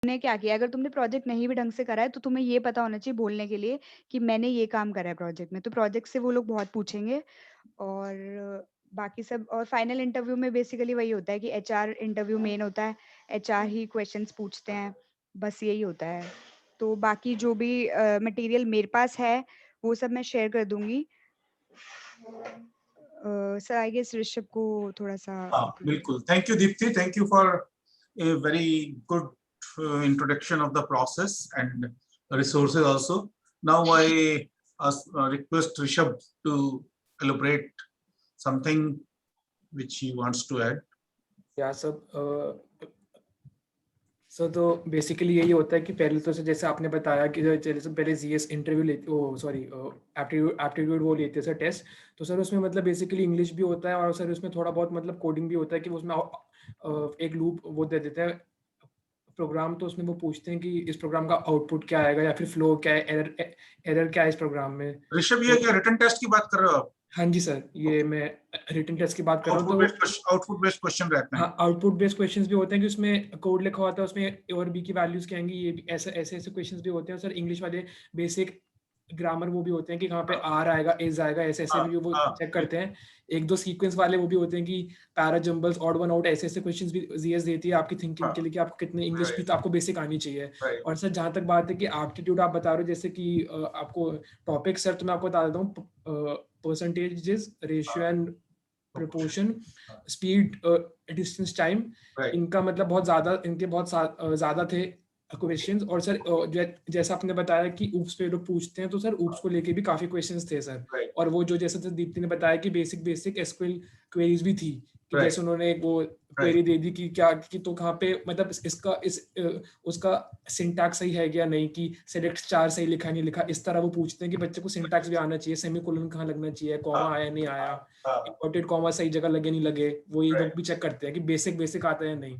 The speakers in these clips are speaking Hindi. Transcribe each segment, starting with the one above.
तुमने क्या किया? अगर तुमने प्रोजेक्ट नहीं भी ढंग से करा है तो तुम्हें ये पता होना चाहिए बोलने के लिए कि मैंने ये काम करा है प्रोजेक्ट में। तो प्रोजेक्ट से वो लोग बहुत पूछेंगे। और बाकी सब, और फाइनल इंटरव्यू में बेसिकली वही होता है कि एचआर इंटरव्यू मेन होता है, एचआर ही क्वेश्चंस पूछते हैं, बस यही होता है। तो बाकी जो भी मटेरियल मेरे पास है वो सब मैं शेयर कर दूंगी। सर आई गेस ऋषभ को थोड़ा सा हाँ बिल्कुल, thank you Deepti, thank you for a very good introduction of the process and resources also. Now I request Rishabh to elaborate something which he wants to add. या सब सो तो बेसिकली यही होता है कि पहले तो जैसे आपने बताया कि जैसे पहले जीएस इंटरव्यू लेते, ओ सॉरी एप्टीट्यूड वो लेते हैं सर टेस्ट। तो सर उसमें मतलब बेसिकली इंग्लिश भी होता है और सर उसमें थोड़ा बहुत मतलब कोडिंग भी होता है कि उसमें एक लूप वो दे देते हैं प्रोग्राम। तो उसमें वो पूछते हैं कि इस प्रोग्राम का आउटपुट क्या आएगा या फिर फ्लो क्या है, एरर क्या है इस प्रोग्राम में। ऋषभ, ये क्या रिटन टेस्ट की बात कर रहे हो आप? हाँ जी सर, ये मैं रिटन टेस्ट की बात कर रहा हूँ। तो आउटपुट बेस्ड क्वेश्चन रहते हैं। हाँ, आउटपुट बेस्ड क्वेश्चंस भी होते हैं कि उसमें कोड लिखा होता है, उसमें ए और बी की वैल्यूज क्या आएंगी, ये भी ऐसे ऐसे क्वेश्चंस भी होते हैं सर। इंग्लिश वाले बेसिक ग्रामर वो भी होते हैं कि कहाँ पे आर आएगा, इज आएगा, ऐसे ऐसे भी वो चेक करते हैं। एक दो सीक्वेंस वाले वो भी होते हैं कि para jumbles, odd one out, ऐसे ऐसे क्वेश्चंस भी जीएस देती है आपकी थिंकिंग के लिए कि आपको कितने इंग्लिश भी तो आपको बेसिक आनी चाहिए। और सर जहाँ तक बात है कि एप्टीट्यूड आप बता रहे हो, जैसे कि आपको टॉपिक सर, तो मैं आपको बता देता हूँ percentages, ratio and proportion, speed, distance, time, इनका मतलब बहुत ज्यादा, इनके बहुत ज्यादा थे क्वेश्चंस। और सर जैसा आपने बताया कि ऊप्स पे लोग पूछते हैं, तो सर ऊप्स को लेके भी काफी क्वेश्चंस थे सर। और वो जो जैसे दीप्ति ने बताया कि बेसिक एसक्यूएल क्वेरीज भी थी कि जैसे उन्होंने वो क्वेरी दे दी कि क्या कि तो कहाँ पे मतलब इसका उसका सिंटैक्स सही है या नहीं, कि सिलेक्ट चार सही लिखा नहीं लिखा, इस तरह वो पूछते हैं कि बच्चे को सिंटैक्स भी आना चाहिए, सेमीकोलन कहाँ लगना चाहिए, कॉमा आया नहीं आया, इन्वर्टेड कॉमा सही जगह लगे नहीं लगे, वो ये लोग भी चेक करते हैं कि बेसिक आता है नहीं।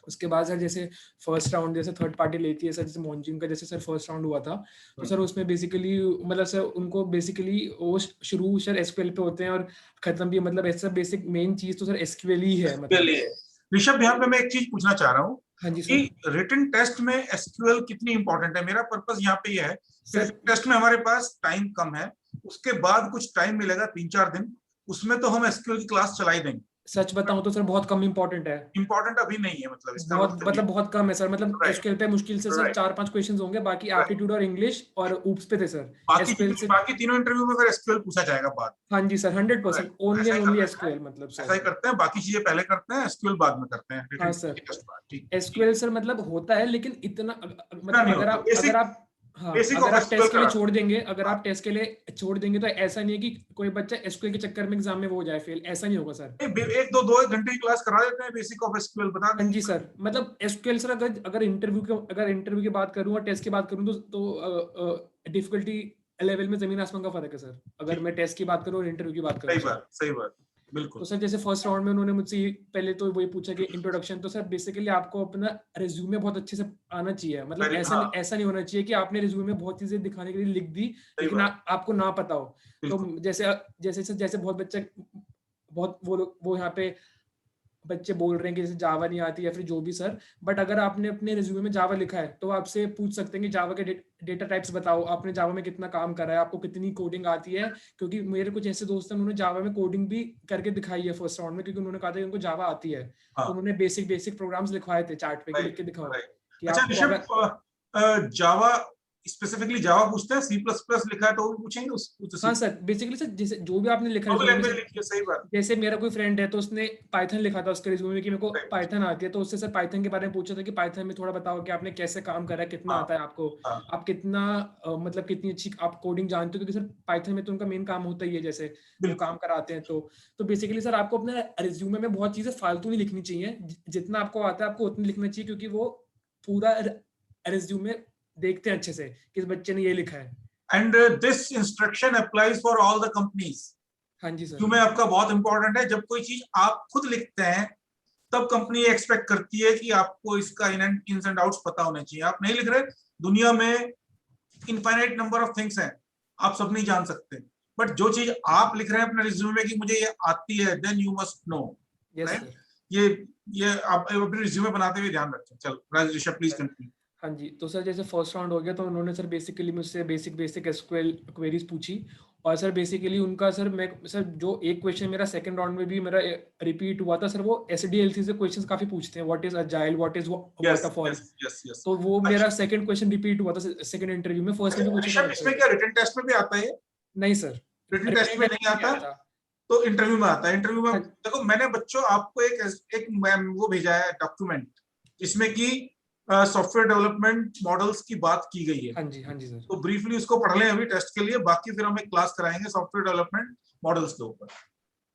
उसके बाद सर जैसे फर्स्ट राउंड जैसे थर्ड पार्टी लेती है सर, जैसे मॉन्जिम का जैसे सर फर्स्ट राउंड हुआ था, तो सर उसमें बेसिकली मतलब सर उनको बेसिकली वो शुरू सर एसक्यूएल पे होते हैं और खत्म भी मतलब ऐसा बेसिक मेन चीज तो सर एसक्यूएल ही है मतलब। ऋषभ, यहाँ पे मैं एक चीज पूछना चाह रहा हूँ। हाँ जी कि रिटन टेस्ट में एसक्यूएल कितनी इंपॉर्टेंट है? मेरा पर्पस यहाँ पे ये है कि टेस्ट में हमारे पास टाइम कम है, उसके बाद कुछ टाइम मिलेगा 3-4 दिन, उसमें तो हम एसक्यूएल की क्लास चला ही देंगे। सच बताऊं तो सर बहुत कम इंपॉर्टेंट है। इंपॉर्टेंट अभी नहीं है, मतलब इसका बहुत कम है सर। मतलब एसक्यूएल पे मुश्किल से सर 4-5 क्वेश्चंस होंगे, बाकी एप्टीट्यूड और इंग्लिश और ऊप्स पे थे सर। बाकी तीनों इंटरव्यू में फिर एसक्यूएल पूछा जाएगा बाद। हाँ जी sir, 100% only and only SQL मतलब सर। ऐसा ही करते हैं, बाकी चीजें पहले करते हैं, एसक्यूएल बाद में करते हैं। हाँ सर, एसक्यूएल सर मतलब होता है लेकिन इतना मतलब अगर आप टेस्ट के लिए छोड़ देंगे, अगर आप टेस्ट के लिए छोड़ देंगे तो ऐसा नहीं है कि कोई बच्चा एसक्यूएल के चक्कर में एग्जाम में वो हो जाए फेल, ऐसा नहीं होगा सर। एक घंटे की क्लास करा देते हैं बेसिक ऑफ एसक्यूएल, बता दें। हाँ जी सर, मतलब एसक्यूएल सर अगर इंटरव्यू की बात करूं और टेस्ट की बात करूं तो डिफिकल्टी लेवल में जमीन आसमान का फर्क है सर, अगर मैं टेस्ट की बात करूं और इंटरव्यू की बात करूं। सही बात बिल्कुल। तो सर जैसे फर्स्ट राउंड में उन्होंने मुझसे पहले तो वही पूछा कि इंट्रोडक्शन, तो सर बेसिकली आपको अपना रिज्यूमे बहुत अच्छे से आना चाहिए। मतलब ऐसा नहीं होना चाहिए कि आपने रिज्यूमे बहुत चीजें दिखाने के लिए लिख दी लेकिन आपको ना पता हो। तो जैसे बहुत बच्चे बहुत वो यहाँ पे बच्चे बोल रहे हैं कि जैसे जावा नहीं आती या फिर जो भी सर, बट अगर आपने अपने रिज्यूमे में जावा लिखा है तो आपसे पूछ सकते हैं कि जावा के डेटा टाइप्स बताओ, आपने जावा में कितना काम करा है, आपको कितनी कोडिंग आती है। क्योंकि मेरे कुछ ऐसे दोस्त हैं उन्होंने जावा में कोडिंग भी करके दिखाई है फर्स्ट राउंड में, क्योंकि उन्होंने कहा था कि उनको जावा आती है। तो उन्होंने बेसिक प्रोग्राम्स लिखवाए थे चार्ट पे कि लिख के दिखाओ कि अच्छा, जावा स्पेसिफिकली जावा पूछते हैं, सी प्लस प्लस लिखा है तो वो पूछेंगे हाँ सर, बेसिकली सर जैसे जो भी आपने लिखा है, सही बात। जैसे मेरा कोई फ्रेंड है तो उसने पाइथन लिखा था उसके रिज्यूमे में कि मेरे को पाइथन आती है, तो उससे सर पाइथन के बारे में पूछा था कि पाइथन में थोड़ा बताओ कि आपने कैसे काम करा है, कितना आता है आपको, आप कितना मतलब कितनी अच्छी आप कोडिंग जानते हो, क्योंकि सर पाइथन में तो उनका मेन काम होता ही है, जैसे वो काम कराते हैं। तो बेसिकली सर आपको अपने रिज्यूमे में बहुत चीजें फालतू नहीं लिखनी चाहिए, जितना आपको आता है आपको उतना लिखना चाहिए, क्योंकि वो पूरा रिज्यूमे देखते हैं अच्छे से कि इस बच्चे ने ये लिखा है। And this instruction applies for all the companies. हाँ जी सर, क्यों आपका बहुत इंपॉर्टेंट है, जब कोई चीज आप खुद लिखते हैं तब कंपनी एक्सपेक्ट करती है कि आपको इसका इन्स एंड आउट्स पता होने चाहिए। आप नहीं लिख रहे, दुनिया में इनफाइनाइट नंबर ऑफ थिंग्स हैं, आप सब नहीं जान सकते, बट जो चीज आप लिख रहे हैं अपने रिज्यूमे में कि मुझे ये आती है, देन यू मस्ट नो। ये ये आप अपने रिज्यूमे बनाते हुए ध्यान रखें। चलो ऋषभ प्लीज कंटिन्यू। हाँ जी, तो सर जैसे फर्स्ट राउंड हो गया तो उन्होंने सर बेसिकली मुझसे बेसिक एसक्यूएल क्वेरीज पूछी, और सर बेसिकली उनका सर मैं सर जो एक क्वेश्चन मेरा सेकंड राउंड में भी मेरा रिपीट हुआ था सर, वो एसडीएलसी से क्वेश्चंस काफी पूछते हैं, what is agile, what is yes waterfall. Yes yes yes. तो वो मेरा सेकंड क्वेश्चन रिपीट हुआ था सेकंड इंटरव्यू में, फर्स्ट में भी पूछा था ऋषभ इसमें क्या रिटन टेस्ट में भी आता है? नहीं सर, रिटन टेस्ट में नहीं आता, था। तो इंटरव्यू में आता है। इंटरव्यू में हाँ। देखो, मैंने बच्चों आपको एक वो भेजा है डॉक्यूमेंट, जिसमें कि सॉफ्टवेयर डेवलपमेंट मॉडल्स की बात की गई है। हाँ जी सर। तो ब्रीफली उसको पढ़ लें अभी टेस्ट के लिए, बाकी फिर हम एक क्लास कराएंगे सॉफ्टवेयर डेवलपमेंट मॉडल्स के ऊपर,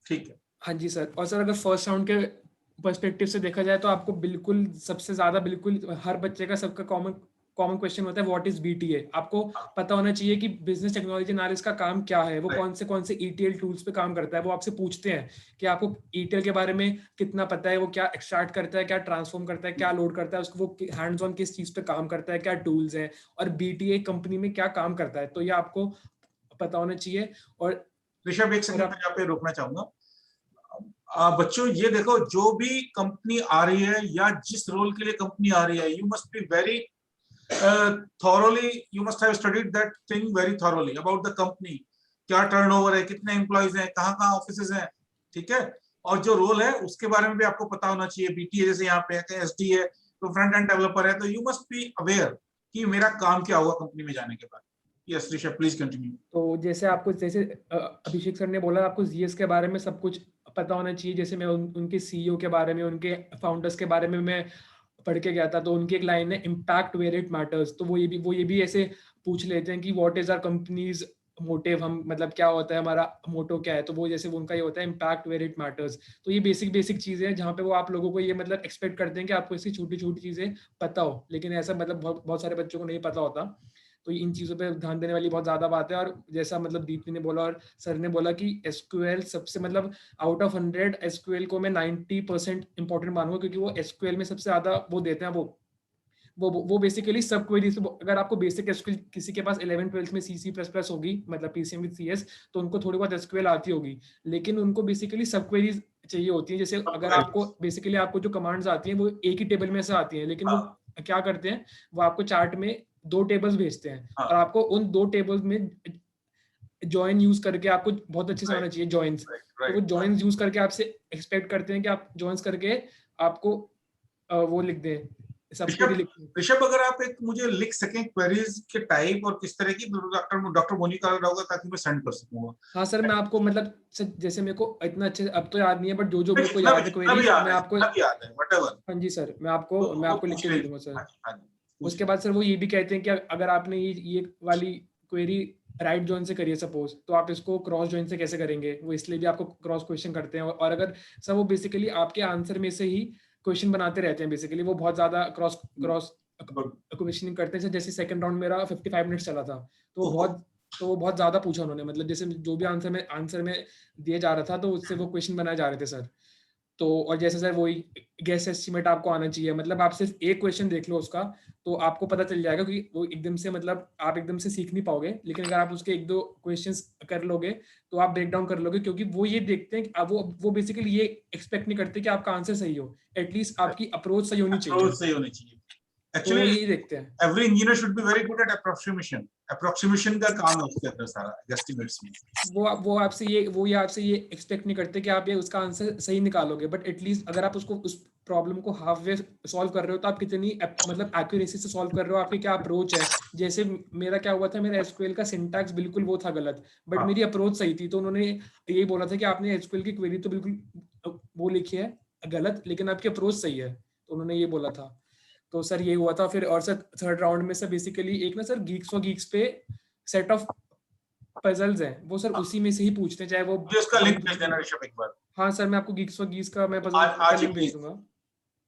ठीक है? हाँ जी सर। और सर अगर फर्स्ट राउंड के पर्सपेक्टिव से देखा जाए तो आपको बिल्कुल सबसे ज्यादा बिल्कुल हर बच्चे का सबका कॉमन क्वेश्चन होता है, व्हाट इज बीटीए। आपको पता होना चाहिए कि बिजनेस टेक्नोलॉजी एनालिस्ट का काम क्या है, वो कौन से ईटीएल टूल्स पे काम करता है। वो आपसे पूछते हैं कि आपको ईटीएल के बारे में कितना पता है, वो क्या एक्सट्रैक्ट करता है, क्या ट्रांसफॉर्म करता है, क्या लोड करता है, उसको वो हैंड्स ऑन किस चीज पे काम करता है, क्या टूल्स है, और बीटीए कंपनी में क्या काम करता है। तो ये आपको पता होना चाहिए। और ऋषभ एक सेकंड में यहाँ पे रोकना चाहूंगा। बच्चों ये देखो, जो भी कंपनी आ रही है या जिस रोल के लिए कंपनी आ रही है, you must be very thoroughly, you must have studied that thing very thoroughly about the company. क्या टर्नओवर है, कितने एम्प्लॉइज हैं, कहाँ ऑफिसेज हैं, ठीक है? और जो रोल है उसके बारे में भी आपको पता होना चाहिए। बीटी जैसे यहाँ पे है, एसडी है, तो फ्रंट एंड डेवलपर है, तो यू मस्ट बी अवेयर कि मेरा काम क्या होगा कंपनी में जाने के बाद। Yes Rishabh please continue. तो जैसे आपको जैसे अभिषेक सर ने बोला, आपको जीएस के बारे में सब कुछ पता होना चाहिए। जैसे मैं उनके सीईओ के बारे में, उनके फाउंडर्स के बारे में मैं पढ़ के गया था। तो उनकी एक लाइन है, इम्पैक्ट वेयर इट मैटर्स। तो वो ये भी ऐसे पूछ लेते हैं कि what is our company's motive, हम मतलब क्या होता है हमारा मोटो क्या है। तो वो जैसे उनका ये होता है, इम्पैक्ट वेयर इट मैटर्स। तो ये बेसिक चीजें हैं जहाँ पे वो आप लोगों को ये मतलब एक्सपेक्ट करते हैं कि आपको इसकी छोटी छोटी चीजें पता हो, लेकिन ऐसा मतलब बहुत सारे बच्चों को नहीं पता होता। तो इन चीज़ों पे ध्यान देने वाली बहुत ज़्यादा बात है। और जैसा मतलब दीप्ति ने बोला और सर ने बोला कि एसक्यूएल सबसे मतलब आउट ऑफ 100 एसक्यूएल को मैं 90% इंपॉर्टेंट मानूंगा, क्योंकि वो एसक्यूएल में सबसे ज़्यादा वो देते हैं। वो बेसिकली सब क्वेरीज। अगर आपको बेसिक एसक्यूएल किसी के पास 11th-12th में C++ होगी, मतलब पीसीएम विद सीएस, तो उनको थोड़ी बहुत एसक्यूएल आती होगी, लेकिन उनको बेसिकली सब क्वेरीज चाहिए होती है। जैसे अगर आपको बेसिकली आपको जो कमांड्स आती हैं वो एक ही टेबल में से आती हैं, लेकिन वो क्या करते हैं, वो आपको चार्ट में 2 टेबल्स भेजते हैं, और आपको उन 2 टेबल्स में जॉइन यूज करके आपको बहुत अच्छे से आना चाहिए जॉइंस। तो वो जॉइंस यूज करके आपसे एक्सपेक्ट करते हैं कि आप जॉइंस करके आपको वो लिख दें, सब क्वेरी लिख दें। ऋषभ अगर आप एक मुझे लिख सकें क्वेरीज के टाइप और किस तरह की, डॉक्टर मोनी का होगा ताकि मैं सेंड कर सकूंगा। हाँ सर, मैं आपको मतलब जैसे मेरे को इतना अच्छे अब तो याद नहीं है, बट जो मेरे को याद है क्वेरीज मैं आपको याद है व्हाटएवर। हाँ जी सर, मैं आपको लिख के दे दूंगा सर। उसके बाद सर वो ये भी कहते हैं कि अगर आपने ये वाली क्वेरी राइट जॉइन से करिए सपोज, तो आप इसको क्रॉस जॉइन से कैसे करेंगे। वो इसलिए भी आपको क्रॉस क्वेश्चन करते हैं। और अगर सर वो बेसिकली आपके आंसर में से ही क्वेश्चन बनाते रहते हैं। बेसिकली वो बहुत ज्यादा क्रॉस क्वेश्चनिंग करते हैं। जैसे सेकंड राउंड मेरा 55 मिनट्स चला था, तो वो बहुत ज्यादा पूछा उन्होंने। मतलब जैसे जो भी आंसर में दिए जा रहा था, तो उससे वो क्वेश्चन बनाए जा रहे थे सर। तो और जैसे सर वही गेस एस्टिमेट आपको आना चाहिए। मतलब आप सिर्फ एक क्वेश्चन देख लो उसका, तो आपको पता चल जाएगा कि वो एकदम से मतलब आप एकदम से सीख नहीं पाओगे। लेकिन अगर आप उसके 1-2 क्वेश्चंस कर लोगे तो आप ब्रेक डाउन कर लोगे, क्योंकि वो ये देखते हैं कि वो बेसिकली ये एक्सपेक्ट नहीं करते कि आपका आंसर सही हो, एटलीस्ट आपकी अप्रोच सही होनी चाहिए। Actually, तो यही देखते हैं। every engineer should be very good at approximation का काम है उसके अंदर सारा estimates में। वो आपसे ये एक्सपेक्ट नहीं करते कि आप ये उसका आंसर सही निकालोगे, बट एटलीस्ट अगर आप उसको उस प्रॉब्लम को हाफ वे सॉल्व कर रहे हो, तो आप कितनी मतलब एक्यूरेसी से सॉल्व कर रहे हो, आपकी क्या अप्रोच है। जैसे मेरा क्या हुआ था, मेरा एसक्यूएल का सिंटैक्स बिल्कुल वो था गलत, बट मेरी अप्रोच सही थी। तो उन्होंने यही बोला था कि आपने एसक्यूएल की क्वेरी तो बिल्कुल वो लिखी है गलत, लेकिन आपकी अप्रोच सही है। तो उन्होंने ये बोला था। तो सर ये हुआ था। फिर और सर थर्ड राउंड में सर बेसिकली एक ना सर गीक्स फॉर गीक्स पे सेट ऑफ पजल्स हैं, वो सर उसी में से ही पूछते हैं, चाहे वो उसका लिंक भेज देना ऋषभ एक बार। हाँ सर, मैं आपको गीक्स फॉर गीक्स का मैं पजल का लिंक भेज दूंगा।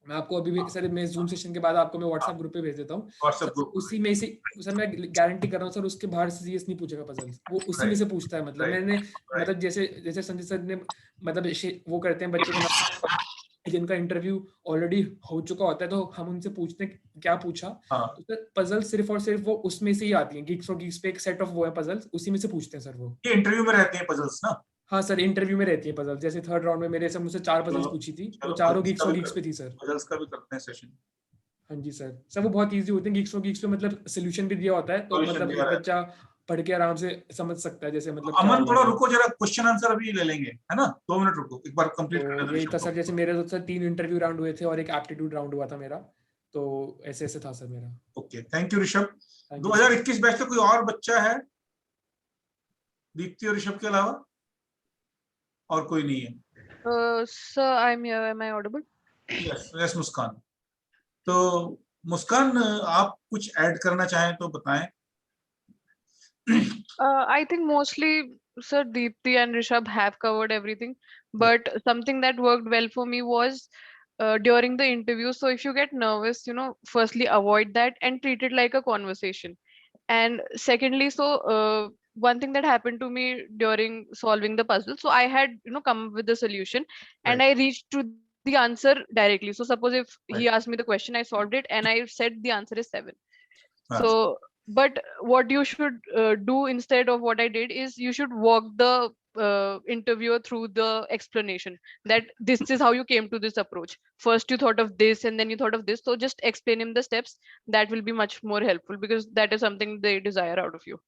मैं आपको अभी भी सर, मैं जूम सेशन के बाद आपको मैं व्हाट्सएप ग्रुप पे भेज देता हूँ। उसी में से सर मैं गारंटी कर रहा हूँ सर, उसके बाहर से सीएस नहीं पूछेगा पजल्स, वो उसी में से पूछता है। मतलब मैंने मतलब जैसे संजय सर ने मतलब वो करते हैं बच्चे को जिनका इंटरव्यू ऑलरेडी हो चुका होता है, तो हम उनसे पूछते हैं क्या पूछा। तो सर पजल सिर्फ और सिर्फ वो उसमें से ही आती हैं। गीक्स फॉर गीक्स पे एक सेट ऑफ वो है पजल्स, उसी में से पूछते हैं सर। वो ये इंटरव्यू में रहते हैं पजल्स ना? हाँ सर, इंटरव्यू में रहती है पजल। जैसे थर्ड राउंड में मेरे से मुझसे 4 पजल्स पूछी थी, तो चारों गिग्स और गिग्स पे थी सर। पजल्स का भी करते हैं सेशन। हाँ जी सर, सर वो बहुत इजी होते हैं। गिग्स पे मतलब सोल्यूशन भी दिया होता है, तो Solution मतलब दिया एक रहता बच्चा पढ़ के आराम से समझ सकता है जैसे मतलब क्या अमन होगा थोड़ा आगे। रुको जरा, क्वेश्चन आंसर अभी ले लेंगे, है ना, 2 मिनट रुको, एक बार कंप्लीट तो करने दो यही था ऋषभ सर, को। जैसे मेरे तो सर 3 इंटरव्यू राउंड हुए थे और एक एप्टीट्यूड राउंड हुआ था मेरा, तो ऐसे ऐसे था सर मेरा। Okay, thank you Rishabh. Thank you sir. 2021 batch का कोई और बच्चा है दीप्ति और ऋषभ के अलावा? और कोई नहीं है? Sir, I'm here. Am I audible? Yes yes Muskan. तो मुस्कान, आप कुछ ऐड करना चाहें तो बताएं। I think mostly, sir, Deepti and Rishabh have covered everything. But something that worked well for me was during the interview. So if you get nervous, firstly avoid that and treat it like a conversation. And secondly, one thing that happened to me during solving the puzzle, so I had, come up with the solution and I reached to the answer directly. So suppose if he asked me the question, I solved it and I said the answer is 7. So, but what you should do instead of what I did is you should walk the interviewer through the explanation that this is how you came to this approach. First, you thought of this and then you thought of this. So, just explain him the steps. That will be much more helpful because that is something they desire out of you.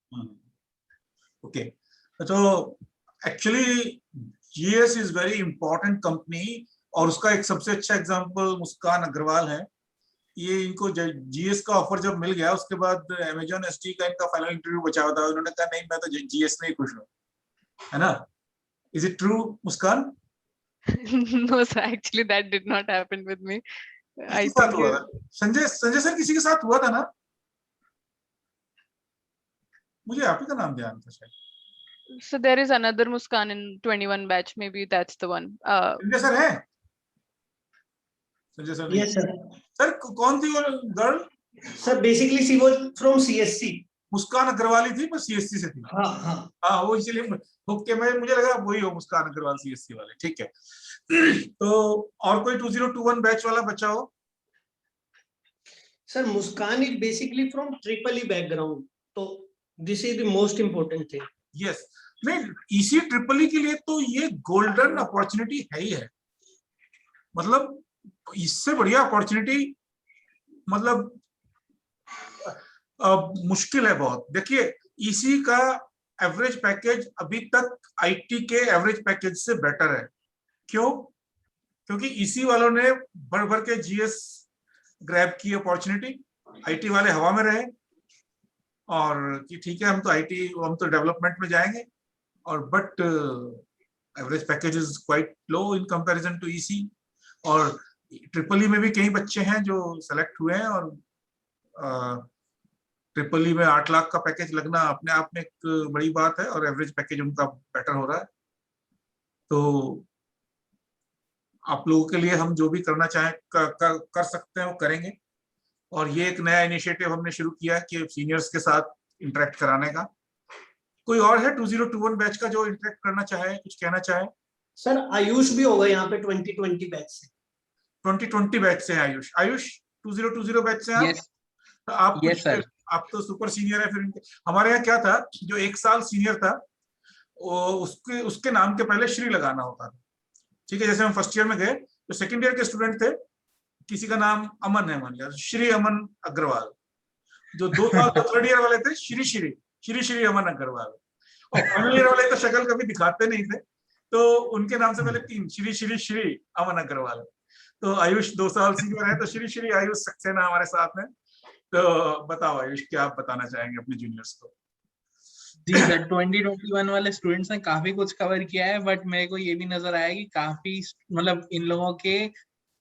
Okay, तो actually GS is very important company, और उसका एक सबसे अच्छा एग्जांपल मुस्कान अग्रवाल है। ये इनको जीएस का ऑफर जब मिल गया, उसके बाद अमेजॉन एसटी का इनका फाइनल इंटरव्यू बचा हुआ था, उन्होंने कहा नहीं मैं तो जीएस में ही खुश हूँ, है ना? Is it true Muskan? No, sir, actually that did not happen with me. I किसके साथ think हुआ था? संजय सर किसी के साथ हुआ था ना? मुझे आप ही का नाम ध्यान था शायद। so. There is another Muskan in 21 batch. Maybe that's the one. Sanjay sir है? संजय सर नहीं। Yes, sir. सर कौन थी वो girl? Sir, basically she was from CSC. मुस्कान अग्रवाल ही थी, पर सीएससी से थी। हाँ वो इसलिए ओके, मुझे लगा वही हो मुस्कान अग्रवाल सीएससी वाले, ठीक है। तो और कोई 2021 बैच वाला बच्चा हो? Sir, Muskan is basically from EEE background. So this is the most important thing. Yes, नहीं इसी ट्रिपल ई के लिए तो ये गोल्डन अपॉर्चुनिटी है ही है। मतलब इससे बढ़िया अपॉर्चुनिटी मतलब मुश्किल है बहुत। देखिए ईसी का एवरेज पैकेज अभी तक आईटी के एवरेज पैकेज से बेटर है। क्यों? क्योंकि ईसी वालों ने बढ़ बढ़ के जीएस ग्रैब की अपॉर्चुनिटी, आईटी वाले हवा में रहे और कि ठीक है हम तो डेवलपमेंट में जाएंगे, और but average package is quite low in comparison to EC. और ट्रिपल ई में भी कई बच्चे हैं जो सेलेक्ट हुए हैं, और ट्रिपल ई में 8 लाख का पैकेज लगना अपने आप में एक बड़ी बात है, और एवरेज पैकेज उनका बेटर हो रहा है। तो आप लोगों के लिए हम जो भी करना चाहें कर सकते हैं वो करेंगे। और ये एक नया इनिशिएटिव हमने शुरू किया है कि सीनियर्स के साथ इंटरेक्ट कराने का। कोई और है 2021 बैच का जो इंटरेक्ट करना चाहे, कुछ कहना चाहे? सर आयुष भी होगा यहाँ पे 2020 बैच से। 2020 बैच से आयुष। आयुष 2020 बैच से आप? आप यस सर। आप तो सुपर सीनियर है। फिर हमारे यहाँ क्या था, जो 1 साल सीनियर था उसके नाम के पहले श्री लगाना होता था। ठीक है, जैसे हम फर्स्ट ईयर में गए तो सेकंड ईयर के स्टूडेंट थे, किसी का नाम अमन है मान लिया, श्री अमन अग्रवाल। जो 2 साल तो थर्ड ईयर वाले थे श्री अमन अग्रवाल, और फाइनल ईयर वाले तो शक्ल कभी दिखाते नहीं थे, तो उनके नाम से पहले 3 श्री अमन अग्रवाल। तो आयुष 2 साल सीनियर है, तो श्री आयुष सक्सेना हमारे साथ में। तो बताओ आयुष, क्या आप बताना चाहेंगे अपने जूनियर्स को? जी सर, 2021 वाले स्टूडेंट्स ने काफी कुछ कवर किया है, बट मेरे को ये भी नजर आया कि काफी मतलब इन लोगों के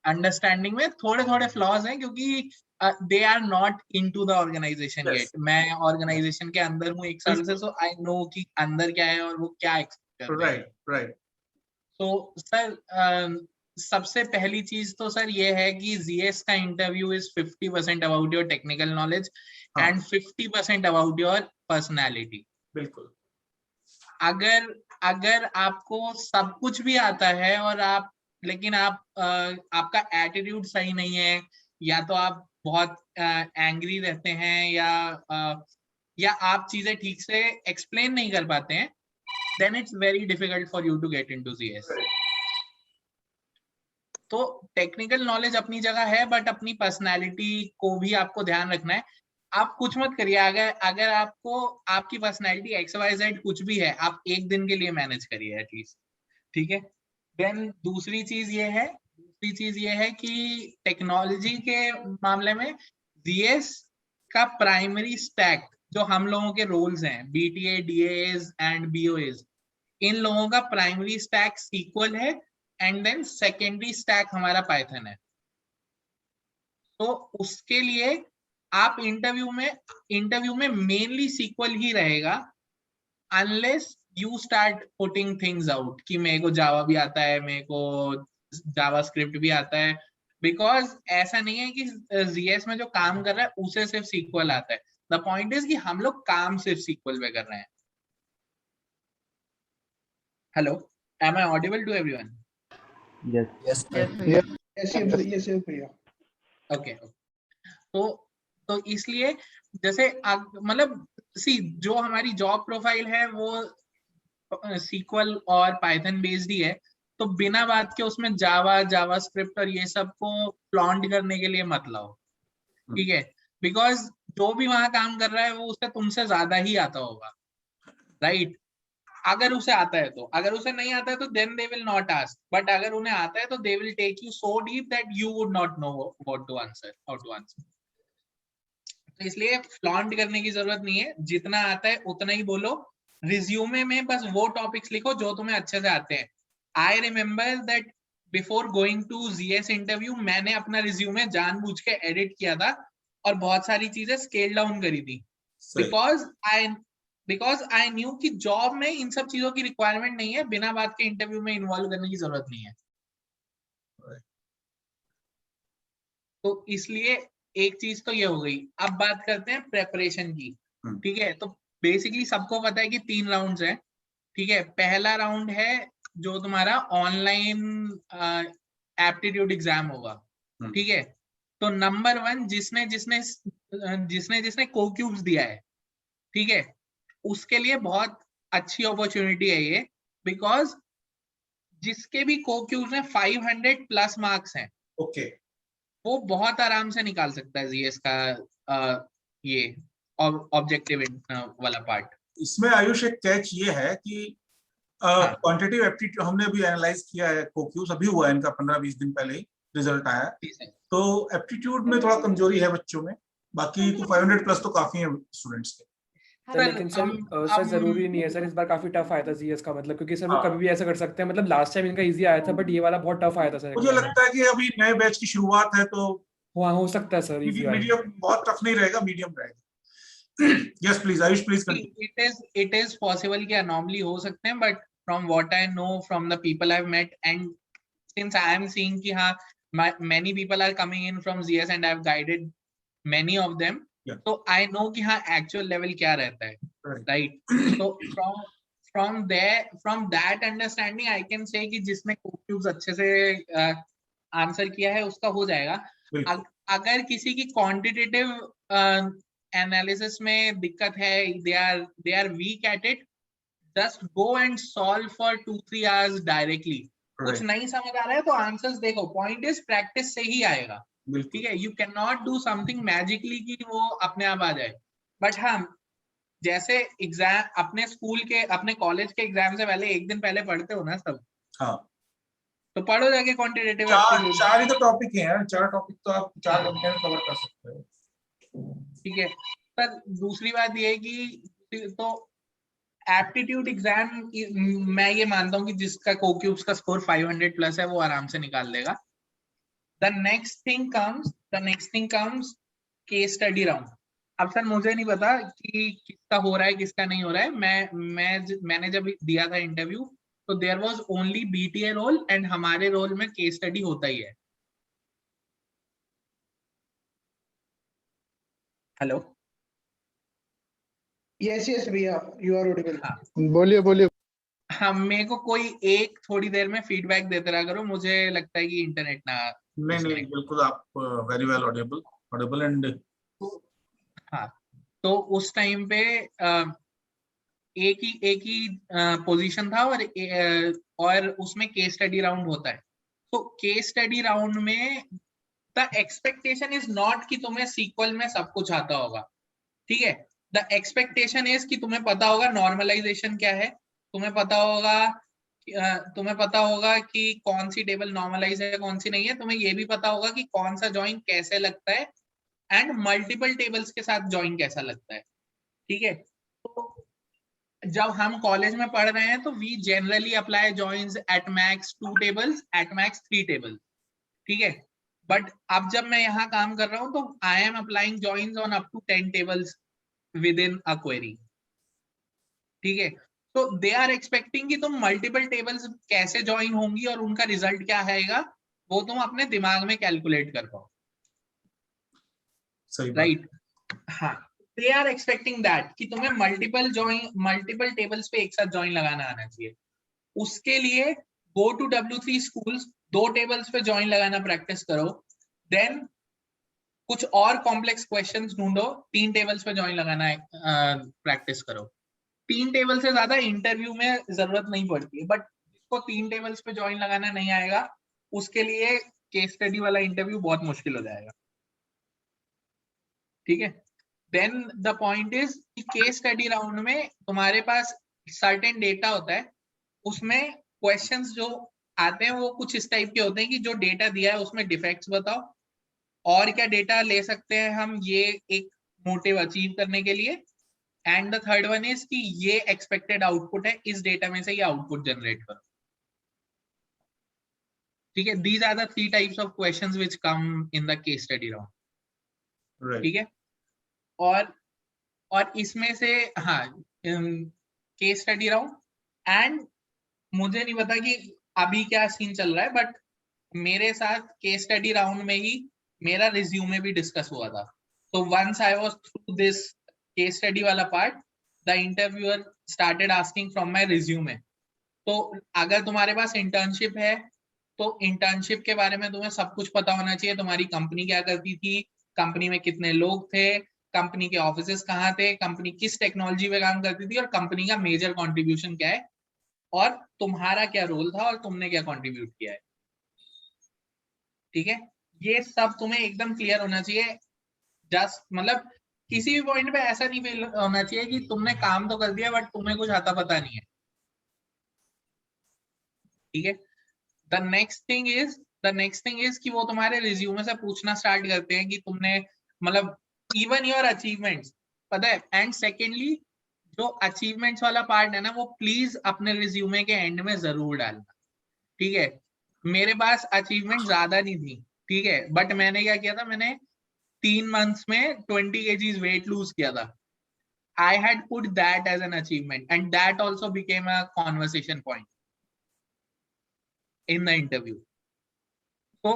अंडरस्टैंडिंग में थोड़े थोड़े फ्लॉज हैं, क्योंकि they are not into the organisation yet. मैं ऑर्गेनाइजेशन के अंदर हूँ 1 साल से, सो आई नो कि अंदर क्या है और वो क्या एक्सपेक्ट कर रहे हैं। राइट। तो सर सबसे पहली चीज तो सर ये है कि जीएस का interview is 50% about your technical knowledge and 50% about your personality. बिल्कुल। अगर आपको सब कुछ भी आता है और लेकिन आपका एटीट्यूड सही नहीं है, या तो आप बहुत एंग्री रहते हैं, या आप चीजें ठीक से एक्सप्लेन नहीं कर पाते हैं, then it's very difficult for you to get into CS. तो टेक्निकल नॉलेज अपनी जगह है, बट अपनी पर्सनालिटी को भी आपको ध्यान रखना है. आप कुछ मत करिए, अगर आपको आपकी पर्सनालिटी XYZ कुछ भी है, आप एक दिन के लिए मैनेज करिए एटलीस्ट, ठीक है. देन दूसरी चीज ये है कि टेक्नोलॉजी के मामले में CS का प्राइमरी स्टैक, जो हम लोगों के रोल्स हैं, BTA, DAs एंड BOAs, इन लोगों का प्राइमरी स्टैक SQL है, एंड देन सेकेंडरी स्टैक हमारा पाइथन है. तो उसके लिए आप इंटरव्यू में मेनली SQL ही रहेगा, unless you start putting things out कि मेरे को जावा भी आता है, मेरे को जावास्क्रिप्ट भी आता है. बिकॉज ऐसा नहीं है कि जीएस में जो काम कर रहा है उसे सिर्फ SQL आता है. द पॉइंट इज कि हम लोग काम सिर्फ SQL में कर रहे हैं. Hello, am I audible to everyone? Yes. Okay. तो इसलिए जैसे मतलब जो हमारी जॉब प्रोफाइल है वो SQL और पाइथन बेस्ड ही है, तो बिना बात के उसमें जावास्क्रिप्ट और ये सब को फ्लॉन्ट करने के लिए मत लाओ, ठीक है. बिकॉज जो भी वहां काम कर रहा है वो उसे तुमसे ज्यादा ही आता होगा, राइट? अगर उसे आता है तो, अगर उसे नहीं आता है तो then they will not ask, but अगर उन्हें आता है तो they will take you so deep that you would not know what to answer, how to answer. तो इसलिए फ्लॉन्ट करने की जरूरत नहीं है, जितना आता है उतना ही बोलो. रिज्यूमे में बस वो टॉपिक्स लिखो जो तुम्हें अच्छे से आते हैं. I remember that before going to GS interview मैंने अपना रिज्यूमे जानबूझ के एडिट किया था और बहुत सारी चीजें स्केल डाउन करी थी, बिकॉज आई न्यू कि जॉब में इन सब चीजों की रिक्वायरमेंट नहीं है, बिना बात के इंटरव्यू में इन्वॉल्व करने की जरूरत नहीं है. तो इसलिए एक चीज तो ये हो गई. अब बात करते हैं प्रेपरेशन की, ठीक है. तो बेसिकली सबको पता है कि 3 राउंड्स हैं, ठीक है. पहला राउंड है जो तुम्हारा ऑनलाइन एप्टीट्यूड एग्जाम होगा, ठीक है. तो नंबर 1 जिसने कोक्यूब्स दिया है, ठीक है, उसके लिए बहुत अच्छी अपॉर्चुनिटी है ये, बिकॉज जिसके भी कोक्यूब्स में 500 प्लस मार्क्स हैं, ओके, वो बहुत आराम से निकाल सकता है जीएस का ये ऑब्जेक्टिव वाला पार्ट. इसमें आयुष एक कैच ये है कि क्वांटिटेटिव एप्टीट्यूड हमने अभी एनालाइज किया है, कोक्यूज अभी हुआ है इनका 15-20 दिन पहले ही रिजल्ट आया. तो एप्टीट्यूड में थोड़ा कमजोरी है बच्चों में, बाकी तो 500 प्लस तो काफी है स्टूडेंट्स के. सर लेकिन सर जरूरी नहीं है सर, इस बार काफी टफ आया था जीएस का, मतलब क्योंकि सर वो कभी भी ऐसा कर सकते हैं. मतलब लास्ट टाइम इनका इजी आया था, बट ये वाला बहुत टफ आया था सर. मुझे लगता है कि अभी नए बैच की शुरुआत है तो वहाँ हो सकता है सर इजी. मीडियम बहुत टफ नहीं रहेगा, मीडियम रहेगा. Yes please Ayush, please continue. It is possible कि अनॉमली हो सकते हैं, but from what I know from the people I have met and since I am seeing कि हाँ many people are coming in from GS and I have guided many of them, so I know कि हाँ actual level क्या रहता है, right? So from that understanding I can say कि जिसने कोक्यूब्स अच्छे से आंसर किया है उसका हो जाएगा. अगर किसी की क्वांटिटेटिव एनालिसिस में दिक्कत है, they are weak at it, just go and solve for 2-3 hours directly. कुछ नहीं समझ आ रहा है तो आंसर्स देखो. पॉइंट इज प्रैक्टिस से ही आएगा, ठीक है. You can not do something magically कि वो अपने आप आ जाए. बट हाँ, जैसे एग्जाम अपने स्कूल के अपने कॉलेज के एग्जाम से पहले एक दिन पहले पढ़ते हो ना सब, हाँ, तो पढ़ो जाके क्वांटिटेटिव. 4 ही तो टॉपिक है यार, 4 टॉपिक तो आप 4 घंटे में कवर कर सकते हो, ठीक है. पर दूसरी बात ये है कि तो एप्टीट्यूड एग्जाम मैं ये मानता हूँ कि जिसका कोक्यूब्स का स्कोर 500 प्लस है वो आराम से निकाल देगा. The next thing comes case study round. अब सर मुझे नहीं पता कि किसका हो रहा है किसका नहीं हो रहा है. मैंने जब दिया था इंटरव्यू तो there was only BTA role and हमारे रोल में केस स्टडी होता ही है. हेलो, Yes, भैया, you are audible. बोलिए. हाँ, मेरे को कोई एक थोड़ी देर में फीडबैक देते रहा करो, मुझे लगता है कि इंटरनेट ना. नहीं बिल्कुल आप वेरी वेल ऑडिबल एंड. हाँ, तो उस टाइम पे एक ही पोजीशन था और उसमें केस स्टडी राउंड होता है। तो केस स्टडी राउंड में द एक्सपेक्टेशन इज नॉट कि तुम्हें सीक्वल में सब कुछ आता होगा, ठीक है। द एक्सपेक्टेशन इज कि तुम्हें पता होगा नॉर्मलाइजेशन क्या है, तुम्हें पता होगा कि कौन सी टेबल नॉर्मलाइज है कौन सी नहीं है, तुम्हें ये भी पता होगा कि कौन सा जॉइन कैसे लगता है एंड मल्टीपल टेबल्स के साथ जॉइन कैसा लगता है, ठीक है। तो जब हम कॉलेज में पढ़ रहे हैं तो we generally apply joins at max 2 tables, at max 3 tables, ठीक है। बट अब जब मैं यहाँ काम कर रहा हूँ तो I am applying joins on up to 10 tables within a query, ठीक है। तो दे आर एक्सपेक्टिंग कि तुम मल्टीपल टेबल्स कैसे ज्वाइन होंगी और उनका रिजल्ट क्या आएगा वो तुम अपने दिमाग में कैलकुलेट कर पाओ, राइट। हाँ, दे आर एक्सपेक्टिंग दैट कि तुम्हें मल्टीपल टेबल्स पे एक साथ ज्वाइन लगाना आना चाहिए। उसके लिए go to W3 schools, 2 tables पे ज्वाइन लगाना प्रैक्टिस करो, देन कुछ और कॉम्प्लेक्स क्वेश्चंस ढूंढो, 3 टेबल्स पे ज्वाइन लगाना प्रैक्टिस करो। 3 टेबल से ज्यादा इंटरव्यू में जरूरत नहीं पड़ती है, बट जिसको 3 टेबल्स पे ज्वाइन लगाना नहीं आएगा उसके लिए केस स्टडी वाला इंटरव्यू बहुत मुश्किल हो जाएगा, ठीक है। देन द पॉइंट इज कि केस स्टडी राउंड में तुम्हारे पास सर्टेन डेटा होता है, उसमें क्वेश्चंस जो आते हैं वो कुछ इस टाइप के होते हैं कि जो डेटा दिया है उसमें डिफेक्ट्स बताओ, और क्या डेटा ले सकते हैं हम ये एक मोटिव अचीव करने के लिए, and the third one is कि ये एक्सपेक्टेड आउटपुट है, इस डेटा में से ये आउटपुट जनरेट करो, ठीक है। These are the 3 types of questions which come in the case study round, ठीक है। और इसमें से हाँ केस स्टडी राउंड, एंड मुझे नहीं पता कि अभी क्या सीन चल रहा है, बट मेरे साथ केस स्टडी राउंड में ही मेरा रिज्यूमे भी डिस्कस हुआ था। तो once I was through this case study वाला part, the interviewer started asking from my resume. तो अगर तुम्हारे पास इंटर्नशिप है तो इंटर्नशिप के बारे में तुम्हें सब कुछ पता होना चाहिए, तुम्हारी कंपनी क्या करती थी, कंपनी में कितने लोग थे, कंपनी के ऑफिसेस कहाँ थे, कंपनी किस टेक्नोलॉजी पे काम करती थी और कंपनी का मेजर कंट्रीब्यूशन क्या है और तुम्हारा क्या रोल था और तुमने क्या कंट्रीब्यूट किया है, ठीक है। ये सब तुम्हें एकदम क्लियर होना चाहिए। जस्ट मतलब किसी भी पॉइंट पे ऐसा नहीं फील होना चाहिए कि तुमने काम तो कर दिया बट तुम्हें कुछ आता पता नहीं है, ठीक है। द नेक्स्ट थिंग इज कि वो तुम्हारे रिज्यूमे से पूछना स्टार्ट करते हैं कि तुमने मतलब इवन योर अचीवमेंट्स पता है। एंड सेकेंडली जो अचीवमेंट्स वाला पार्ट है ना वो प्लीज अपने रिज्यूमे के एंड में जरूर डालना, ठीक है। मेरे पास अचीवमेंट ज्यादा नहीं थी, ठीक है, बट मैंने क्या किया था, मैंने 3 मंथ्स में 20 kgs वेट लूज किया था। I had put that as an achievement and that also became a conversation point in the interview. तो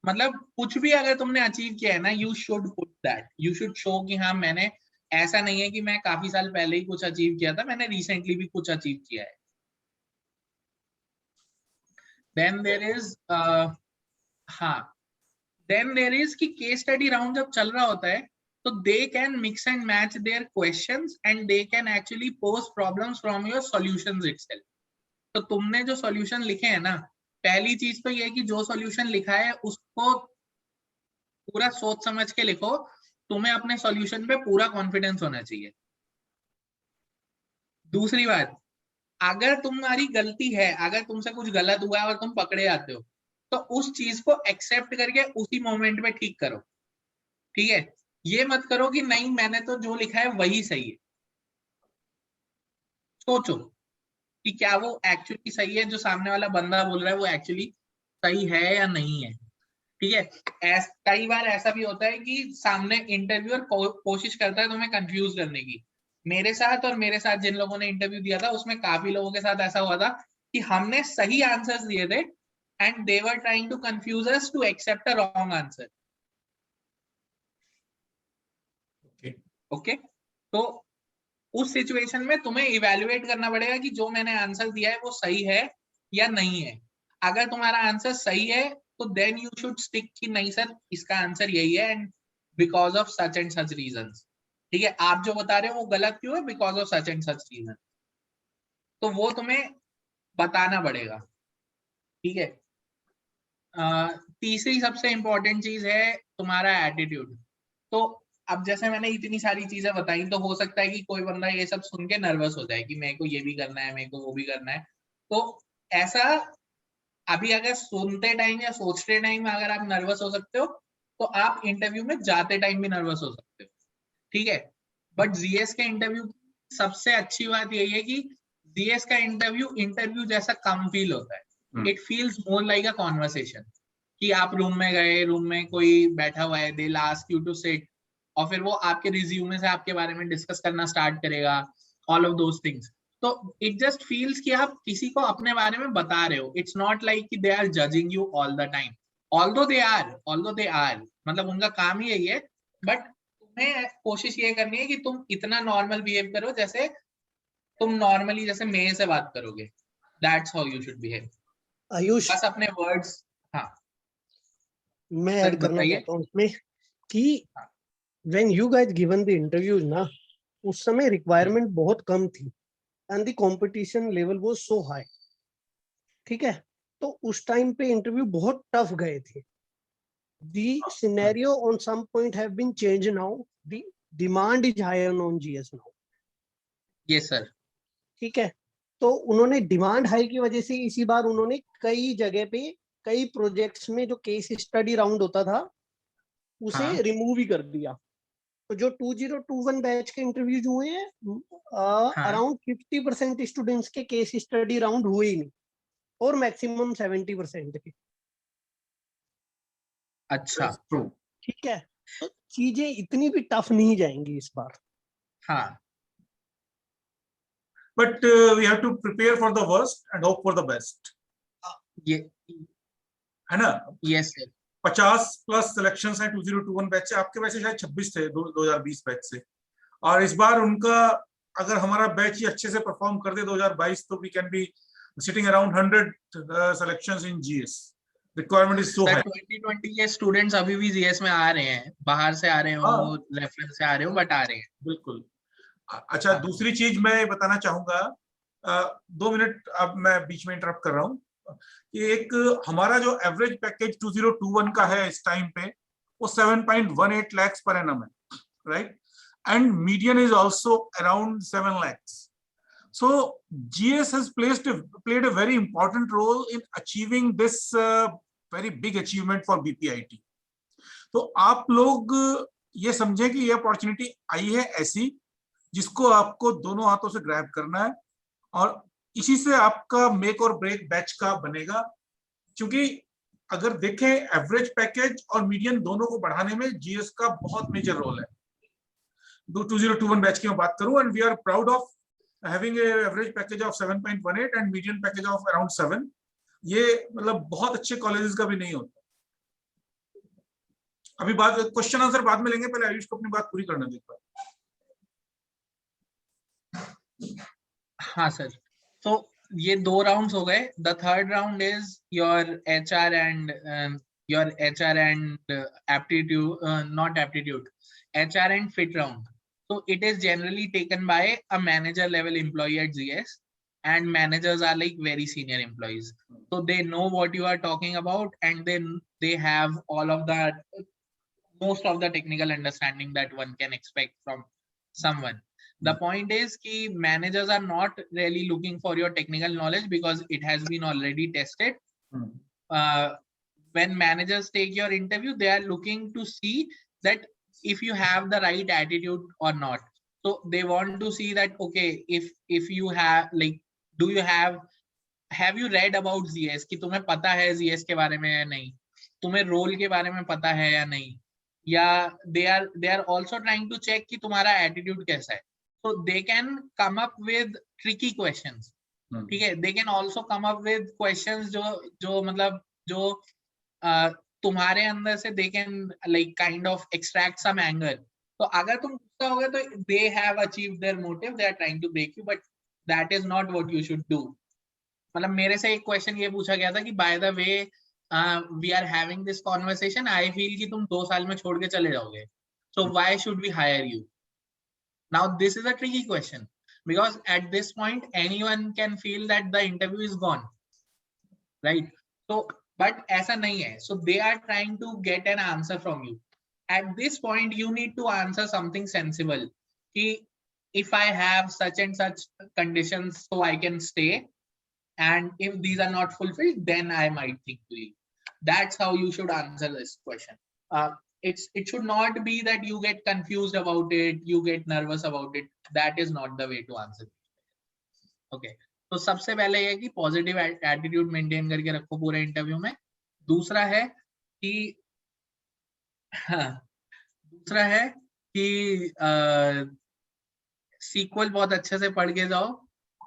मतलब कुछ भी अगर तुमने अचीव किया है ना, you should put that, you should show कि हाँ मैंने, ऐसा नहीं है कि मैं काफी साल पहले ही कुछ अचीव किया था, मैंने रिसेंटली भी कुछ अचीव किया है। Then there is हाँ, then there is कि केस स्टडी राउंड जब चल रहा होता है तो they can mix and match their questions and they can actually pose problems from your solutions itself. तो तुमने जो सॉल्यूशन लिखे हैं ना, पहली चीज तो ये है कि जो सॉल्यूशन लिखा है उसको पूरा सोच समझ के लिखो, तुम्हें अपने सॉल्यूशन पे पूरा कॉन्फिडेंस होना चाहिए। दूसरी बात, अगर तुम्हारी गलती है, अगर तुमसे कुछ गलत हुआ है और तुम पकड़े जाते हो तो उस चीज को एक्सेप्ट करके उसी मोमेंट पे ठीक करो, ठीक है। ये मत करो कि नहीं मैंने तो जो लिखा है वही सही है। सोचो कि क्या वो एक्चुअली सही है, जो सामने वाला बंदा बोल रहा है वो एक्चुअली सही है या नहीं है, ठीक है। कई बार ऐसा भी होता है कि सामने इंटरव्यूअर कोशिश करता है तुम्हें कंफ्यूज करने की। मेरे साथ और मेरे साथ जिन लोगों ने इंटरव्यू दिया था उसमें काफी लोगों के साथ ऐसा हुआ था कि हमने सही आंसर्स दिए थे and they were trying to confuse us to accept a wrong answer. Okay, तो उस सिचुएशन में तुम्हें इवेल्युएट करना पड़ेगा कि जो मैंने आंसर दिया है वो सही है या नहीं है। अगर तुम्हारा आंसर सही है तो देन यू शुड स्टिक कि नहीं सर इसका आंसर यही है and because of such and such reasons, ठीक है, आप जो बता रहे हो वो गलत क्यों है, because of such and such reason, तो वो तुम्हें बताना पड़ेगा। ठीक है, तीसरी सबसे इंपॉर्टेंट चीज है तुम्हारा एटीट्यूड। तो अब जैसे मैंने इतनी सारी चीजें बताई, तो हो सकता है कि कोई बंदा ये सब सुन के नर्वस हो जाए कि मेरे को ये भी करना है, मेरे को वो भी करना है। तो ऐसा अभी अगर सुनते टाइम या सोचते टाइम अगर आप नर्वस हो सकते हो, तो आप इंटरव्यू में जाते टाइम भी नर्वस हो सकते हो। ठीक है, बट जीएस के इंटरव्यू सबसे अच्छी बात यही है कि जीएस का इंटरव्यू जैसा कम फील होता है। It feels more like a conversation, कि आप रूम में गए, रूम में कोई बैठा हुआ है, they will ask you to sit, और फिर वो आपके रिज्यूमे से आपके बारे में डिस्कस करना स्टार्ट करेगा, ऑल ऑफ दोज थिंग्स। तो इट जस्ट फील्स कि आप किसी को अपने बारे में बता रहे हो। इट्स नॉट लाइक कि they are judging you all the time, although they are, मतलब उनका काम ही यही है, बट तुम्हें कोशिश ये करनी है कि तुम इतना नॉर्मल बिहेव करो जैसे तुम नॉर्मली जैसे मेरे से बात करोगे। That's how you should behave. Ayush, बस अपने वर्ड्स। हाँ मैं सर ऐड करना बताइए। चाहता हूँ इसमें कि when you guys given the interviews ना, उस समय रिक्वायरमेंट बहुत कम थी and the competition level was so high. ठीक है, तो उस टाइम पे इंटरव्यू बहुत टफ गए थे। The scenario on some point have been changed now. The demand is higher on GS now. Yes sir. ठीक है, तो उन्होंने डिमांड हाई की वजह से इसी बार उन्होंने कई जगह पे कई प्रोजेक्ट्स में जो केस स्टडी राउंड होता था उसे हाँ। रिमूव ही कर दिया। तो जो 2021 बैच के इंटरव्यूज हुए हैं, अराउंड 50% स्टूडेंट्स के केस स्टडी राउंड हुए ही नहीं, और मैक्सिमम 70% के। अच्छा। ठीक है, तो चीजें इतनी भी टफ नहीं जाएंगी इस बार। हाँ, But we have to prepare for the worst and hope for the best. ये है ना? Yes sir. 50+ सिलेक्शंस हैं 2021 बैच से, आपके वैसे शायद 26 थे 2020 बैच से, और इस बार उनका अगर हमारा बैच ही अच्छे से परफॉर्म कर दे 2022, तो we can be sitting around 100 selections in GS. Requirement is so high. 2020 के स्टूडेंट्स अभी भी जीएस में आ रहे हैं, बाहर से आ रहे हो, रेफरेंस से आ रहे हो, बट आ रहे हैं। बिल्कुल। अच्छा, दूसरी चीज मैं बताना चाहूंगा, 2 मिनट अब मैं बीच में इंटरप्ट कर रहा हूँ, कि एक हमारा जो एवरेज पैकेज 2021 का है इस टाइम पे, वो 7.18 lakhs पर एनम है, right? And median is also around 7 lakhs. So GS has played a very important role in achieving this very big achievement for BPIT. तो आप लोग ये समझे कि ये अपॉर्चुनिटी आई है ऐसी, जिसको आपको दोनों हाथों से ग्रैब करना है, और इसी से आपका मेक और ब्रेक बैच का बनेगा। क्योंकि अगर देखें एवरेज पैकेज और मीडियन दोनों को बढ़ाने में जीएस का बहुत मेजर रोल है। 2021 बैच की मैं बात करूं, and we are proud of having a average package of 7.18 and median package of around 7। ये मतलब बहुत अच्छे कॉलेजेस का भी नहीं होता। अभी बात क्वेश्चन आंसर बाद में लेंगे, पहले आयुष को अपनी बात पूरी करने देता। हाँ सर, तो ये 2 राउंड्स हो गए। The third round is your HR and aptitude, not aptitude, HR and fit round. So it is generally taken by a manager level employee at GS, and managers are like very senior employees, so they know what you are talking about, and then they have all of that, most of the technical understanding that one can expect from someone. The point is ki managers are not really looking for your technical knowledge because it has been already tested. When managers take your interview, they are looking to see that if you have the right attitude or not. So they want to see that, okay, if you have, like, do you have you read about GS, कि तुम्हें पता है GS के बारे में या नहीं, तुम्हें रोल के बारे में पता है या नहीं, या they are also trying to check कि तुम्हारा attitude कैसा है. So they can come up with tricky questions. ठीक है, they can also come up with questions जो मतलब जो तुम्हारे अंदर से they can like kind of extract some anger. तो अगर तुम गुस्सा हो गए तो they have achieved their motive, they are trying to break you, but that is not what you should do. मतलब मेरे से एक क्वेश्चन ये पूछा गया था कि by the way we are having this conversation, I feel कि तुम 2 साल में छोड़ के चले जाओगे, so why should we hire you? Now this is a tricky question because at this point anyone can feel that the interview is gone, right? So but aisa nahi hai. So they are trying to get an answer from you. At this point you need to answer something sensible. If I have such and such conditions so I can stay, and if these are not fulfilled, then I might think to leave. That's how you should answer this question. It should not be that you get confused about it, you get nervous about it. That is not the way to answer it. Okay, तो सबसे पहले ये कि पॉजिटिव एटीट्यूड मेंटेन करके रखो पूरे इंटरव्यू में. दूसरा है कि सीक्वल बहुत अच्छे से पढ़ के जाओ.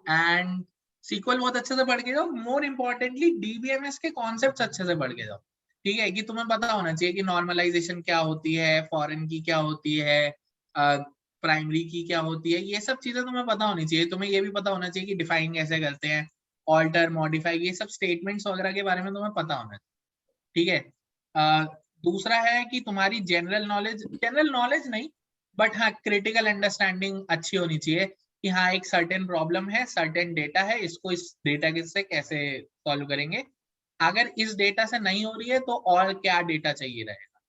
एंड सीक्वल बहुत अच्छे से पढ़ के जाओ. मोर इम्पोर्टेंटली डीबीएमएस के कॉन्सेप्ट्स अच्छे से पढ़ के जाओ. ठीक है, कि तुम्हें पता होना चाहिए कि नॉर्मलाइजेशन क्या होती है, फॉरेन की क्या होती है, प्राइमरी की क्या होती है. ये सब चीजें तुम्हें पता होनी चाहिए. तुम्हें ये भी पता होना चाहिए कि डिफाइन कैसे करते हैं, ऑल्टर, मॉडिफाई, ये सब स्टेटमेंट्स वगैरह के बारे में तुम्हें पता होना चाहिए. ठीक है. दूसरा है कि तुम्हारी जनरल नॉलेज नहीं, बट हाँ क्रिटिकल अंडरस्टैंडिंग अच्छी होनी चाहिए कि हाँ एक सर्टेन प्रॉब्लम है, सर्टेन डेटा है, इसको इस डेटा से कैसे सॉल्व करेंगे. अगर इस डेटा से नहीं हो रही है तो और क्या डेटा चाहिए रहेगा,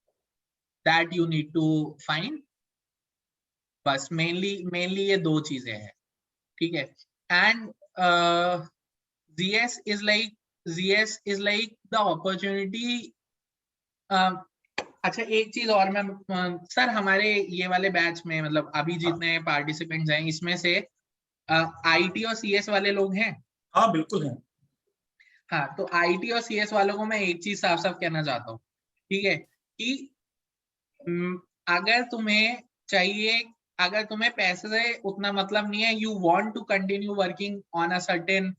that you need to find. बस मेनली ये दो चीजें हैं. ठीक है. And GS is like the opportunity. अच्छा एक चीज और मैं सर, हमारे ये वाले बैच में मतलब अभी जितने पार्टिसिपेंट्स हैं इसमें से आईटी और सीएस वाले लोग हैं? हाँ बिल्कुल हैं. हाँ, तो आईटी और सीएस वालों को मैं एक चीज साफ साफ कहना चाहता हूँ. ठीक है, कि अगर तुम्हें चाहिए, अगर तुम्हें पैसे से उतना मतलब नहीं है, you want to continue working on a certain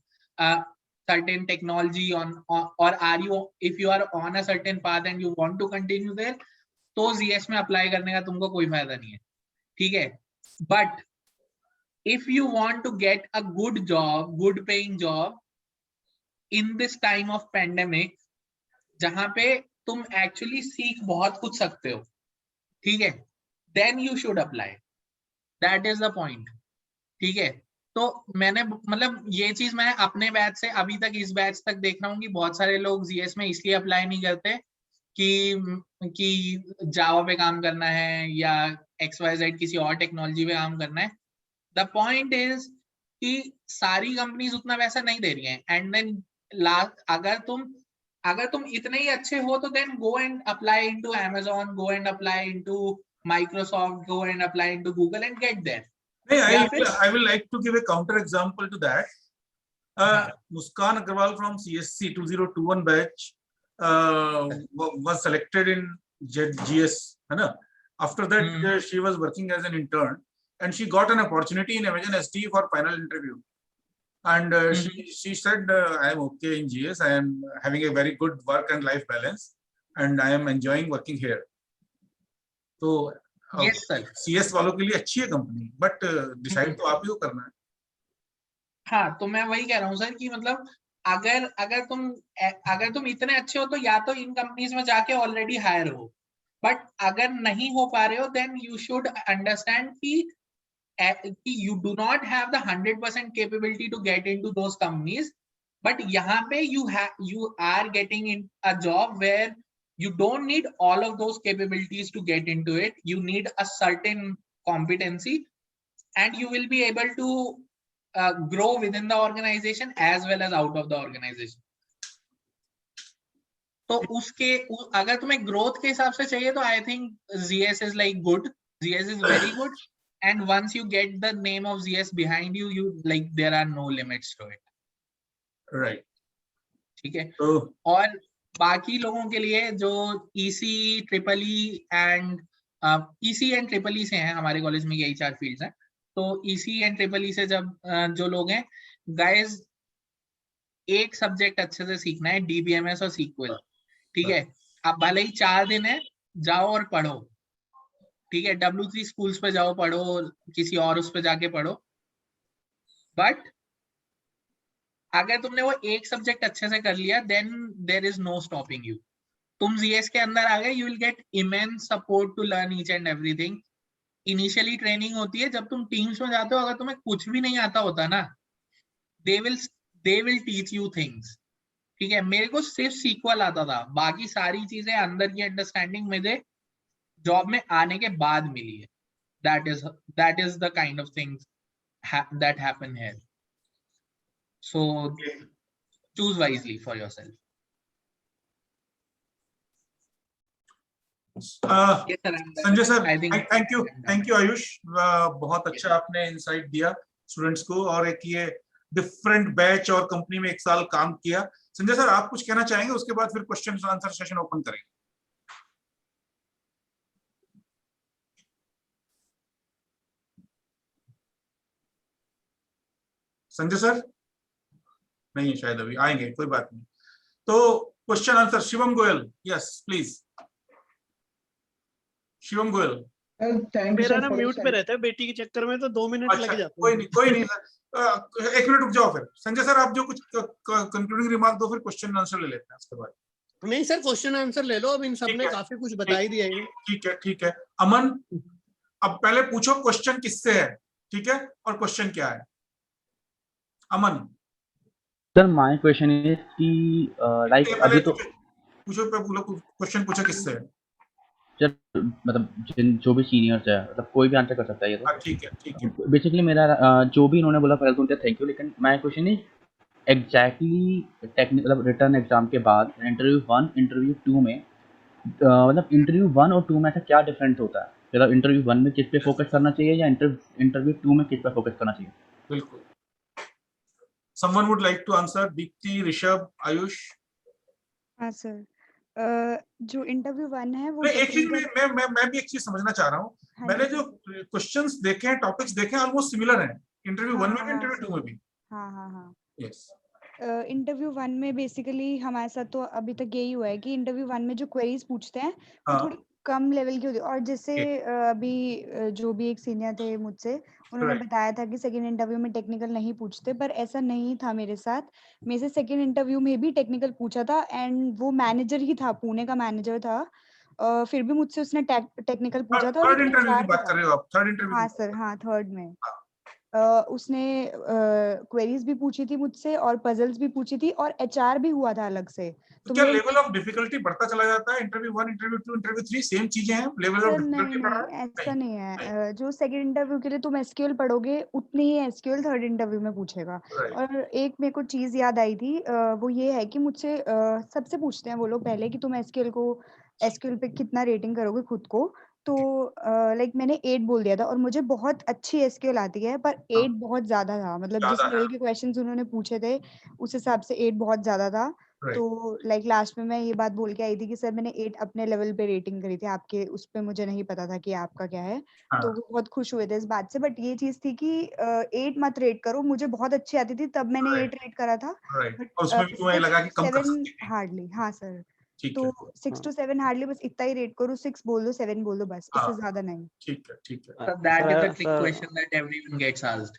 technology or are you, if you are on a certain path and you want to continue there, तो जीएस में अप्लाई करने का तुमको कोई फायदा नहीं है. ठीक है. But if you want to get a good job, good paying job in this time of pandemic, जहां पे तुम एक्चुअली सीख बहुत कुछ सकते हो, ठीक है, then you should apply. That is the point. ठीक है. तो मैंने मतलब ये चीज मैं अपने बैच से अभी तक इस बैच तक देख रहा हूँ कि बहुत सारे लोग जीएस में इसलिए अप्लाई नहीं करते कि जावा पे काम करना है या XYZ किसी और टेक्नोलॉजी पे काम करना है. द पॉइंट इज कि सारी कंपनीज उतना पैसा नहीं दे रही हैं. एंड देन अगर तुम इतने ही अच्छे हो तो then go and apply into Amazon, go and apply into Microsoft, go and apply into Google and get there. I will like to give a counter example to that. Muskan Agarwal from CSC 2021 batch was selected in GS. After that, she was working as an intern, and she got an opportunity in Amazon ST for final interview. And she said, "I am okay in GS. I am having a very good work and life balance, and I am enjoying working here." So. Yes, sir. CS वालों के लिए अच्छी है कंपनी, बट डिसाइड तो आप ही को करना है. हाँ, तो मैं वही कह रहा हूँ सर कि मतलब अगर तुम इतने अच्छे हो तो या तो इन कंपनीज में जाके ऑलरेडी हायर हो, बट अगर नहीं हो पा रहे हो देन यू शुड अंडरस्टैंड कि you do not have the 100% capability to get into those companies, but यहाँ पे you are getting in a job where you don't need all of those capabilities to get into it. You need a certain competency, and you will be able to grow within the organization as well as out of the organization. तो उसके अगर तुम्हें ग्रोथ के हिसाब से चाहिए तो I think ZS is like good. ZS is very good, and once you get the name of ZS behind you, like there are no limits to it. Right. ठीक है. और बाकी लोगों के लिए जो EC, EEE and EC and EEE से हैं, हमारे कॉलेज में यही 4 फील्ड्स हैं. तो EC एंड EEE से जब जो लोग हैं, गाइस एक सब्जेक्ट अच्छे से सीखना है, DBMS और SQL. ठीक है. अब भले ही 4 दिन है, जाओ और पढ़ो. ठीक है. W3 स्कूल्स पे जाओ पढ़ो, किसी और उस पे जाके पढ़ो, बट अगर तुमने वो एक सब्जेक्ट अच्छे से कर लिया then there is no stopping you. तुम जीएस के अंदर आ गए, you will get immense support to learn each and everything. Initially training होती है, जब तुम टीम्स में जाते हो, अगर तुम्हें कुछ भी नहीं आता होता ना, they will teach you things. ठीक है, मेरे को सिर्फ सीक्वल आता था, बाकी सारी चीजें अंदर की अंडरस्टैंडिंग मुझे जॉब में आने के बाद मिली है। that is the kind of things that happen here. So choose wisely for yourself. Yes, sir, Sanjay sir, I think thank you Ayush, बहुत अच्छा आपने इंसाइट दिया स्टूडेंट्स को, और एक ये डिफरेंट बैच और कंपनी में 1 साल काम किया। संजय सर, आप कुछ कहना चाहेंगे, उसके बाद फिर क्वेश्चन आंसर सेशन ओपन करेंगे। संजय सर नहीं है शायद, अभी आएंगे, कोई बात नहीं। तो question answer Shivam Goyal, yes please. Shivam Goyal. मेरा ना म्यूट पे रहता है बेटी के चक्कर में, तो 2 मिनट लग जाते हैं। कोई नहीं सर, 1 मिनट रुक जाओ फिर। संजय सर, आप जो कुछ कंक्लूडिंग रिमार्क दो, फिर क्वेश्चन आंसर ले लेते हैं उसके बाद। नहीं सर, क्वेश्चन आंसर ले लो, अब इन सब ने काफी कुछ बता ही दिया है। ठीक है। अमन, अब पहले पूछो क्वेश्चन किससे है, ठीक है, और क्वेश्चन क्या है। अमन सर, माय क्वेश्चन इज कि लाइक अभी तो पूछो, क्वेश्चन पूछो किससे है। जब मतलब जो भी सीनियर्स है, मतलब कोई भी आंसर कर सकता है ये तो। ठीक है। बेसिकली मेरा जो भी इन्होंने बोला पहले तो उनका थैंक यू, लेकिन my question is exactly technical, मतलब रिटर्न एग्जाम के बाद इंटरव्यू 1 इंटरव्यू 2 में, मतलब इंटरव्यू 1 और 2 में ऐसा क्या डिफरेंट होता है? मतलब इंटरव्यू 1 में किस पे फोकस करना चाहिए, या इंटरव्यू 2 में किस पे फोकस करना चाहिए? बिल्कुल। Someone would like to answer? Deepti, Rishabh, Ayush? हाँ सर, जो इंटरव्यू 1 है वो एक चीज टेक्निकल। मैं भी एक चीज समझना चाह रहा हूँ। हाँ मैंने जी जो क्वेश्चंस देखे हैं, टॉपिक्स देखे हैं, ऑलमोस्ट सिमिलर हैं इंटरव्यू 1 में भी, हाँ इंटरव्यू 2 में भी। हाँ। यस। इंटरव्यू 1 में बेसिकली हमारे साथ तो अभी तक यही हुआ है कि इंटरव्यू 1 में जो क्वेरीज पूछते हैं वो हाँ। थोड़ी कम लेवल की होती है, और जैसे अभी जो भी एक सीनियर थे मुझसे, उन्होंने Right. बताया था कि सेकंड इंटरव्यू में टेक्निकल नहीं पूछते, पर ऐसा नहीं था मेरे साथ। मेरे से सेकंड इंटरव्यू में भी टेक्निकल पूछा था, एंड वो मैनेजर ही था, पुणे का मैनेजर था। फिर भी मुझसे उसने टेक्निकल पूछा था। और थर्ड एक इंटरव्यू की HR बात कर रहे हो आप? Third interview? हाँ सर, हाँ थर्ड में। उसने क्वेरीज भी पूछी थी मुझसे और पजल्स भी पूछी थी, और HR भी हुआ था अलग से। तो क्या लेवल ऑफ डिफिकल्टी बढ़ता चला जाता है? इंटरव्यू 1, इंटरव्यू 2, इंटरव्यू 3 सेम चीजें हैं? लेवल ऑफ सर डिफिकल्टी बढ़ रहा है? ऐसा नहीं है। जो सेकंड इंटरव्यू के लिए तुम SQL पढ़ोगे, उतनी ही SQL थर्ड इंटरव्यू में पूछेगा। और एक मेरे को चीज याद आई थी, वो ये है कि मुझसे सबसे पूछते हैं वो लोग पहले कि तुम SQL पे कितना रेटिंग करोगे खुद को। तो लाइक मैंने 8 बोल दिया था, और मुझे बहुत अच्छी SQL आती है, पर 8 बहुत ज्यादा था। मतलब जिस लेवल के क्वेश्चंस उन्होंने पूछे थे उस हिसाब से 8 बहुत ज्यादा था। तो लाइक लास्ट में मैं ये बात बोल के आई थी कि सर मैंने 8 अपने लेवल पे रेटिंग करी थी, आपके उस पे मुझे नहीं पता था कि आपका क्या है। तो वो बहुत खुश हुए थे इस बात से। बट ये चीज थी कि 8 मत रेट करो, मुझे बहुत अच्छी आती थी तब मैंने 8 रेट करा था। और उसमें भी तुम्हें लगा कि कम कर 7 सकती थी। हार्डली। हाँ सर, ठीक तो है। 6 to 7 हार्डली, बस इतना ही रेट करो। 6 बोल दो, 7 बोल दो, बस इससे ज्यादा नहीं। ठीक है। So that is the trick question that everyone gets asked.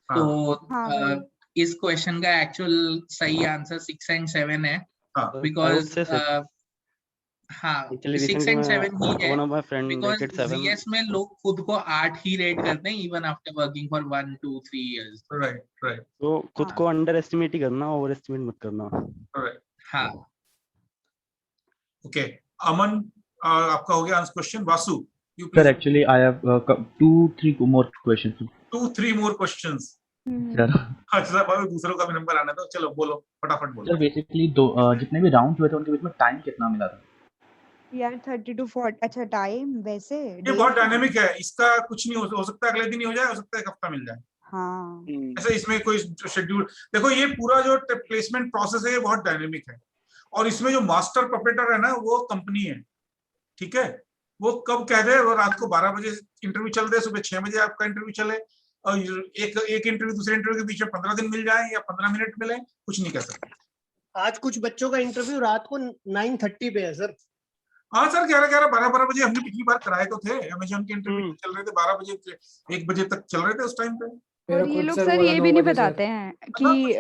तो इस क्वेश्चन का एक्चुअल सही आंसर 6 and 7 है, because 6 and 7 ही है, because GS में लोग खुद को 8 ही रेट करते हैं even after working for 1, 2, 3 years. Right. तो खुद को अंडर एस्टिमेट ही करना, ओवर एस्टिमेट मत करना। हाँ। Okay. Aman, आपका हो गया answer question. Vasu, Sir, actually I have 2-3 more questions. 2-3 more questions. अच्छा, दूसरों का भी नंबर आना था, चलो बोलो, फटाफट बोलो। Sir, basically जितने भी राउंड हुए थे उनके बीच में टाइम कितना मिला था? यार 30 to 40। अच्छा, टाइम वैसे ये बहुत डायनेमिक है, इसका कुछ नहीं हो सकता अगले दिन ही हो जाए, हो सकता है 1 हफ्ता मिल जाए। हाँ, ऐसे इसमें कोई शेड्यूल देखो, ये पूरा जो प्लेसमेंट प्रोसेस है ये बहुत डायनेमिक है, और इसमें जो मास्टर पपेटर है ना वो कंपनी है। ठीक है, वो कब कह दे, वो रात को 12 बजे इंटरव्यू चल दे, सुबह 6 बजे आपका इंटरव्यू चले, और एक इंटरव्यू दूसरे इंटरव्यू के बीच में 15 दिन मिल जाए या 15 मिनट मिले, कुछ नहीं कह सकते। आज कुछ बच्चों का इंटरव्यू रात को 9:30 पे है सर। हाँ सर, 11, 12 बजे हमने पिछली बार कराए तो थे। अमेज़न के इंटरव्यू चल रहे थे 12 बजे 1 बजे तक चल रहे थे उस टाइम पे। और ये लोग सर ये भी नहीं बताते हैं कि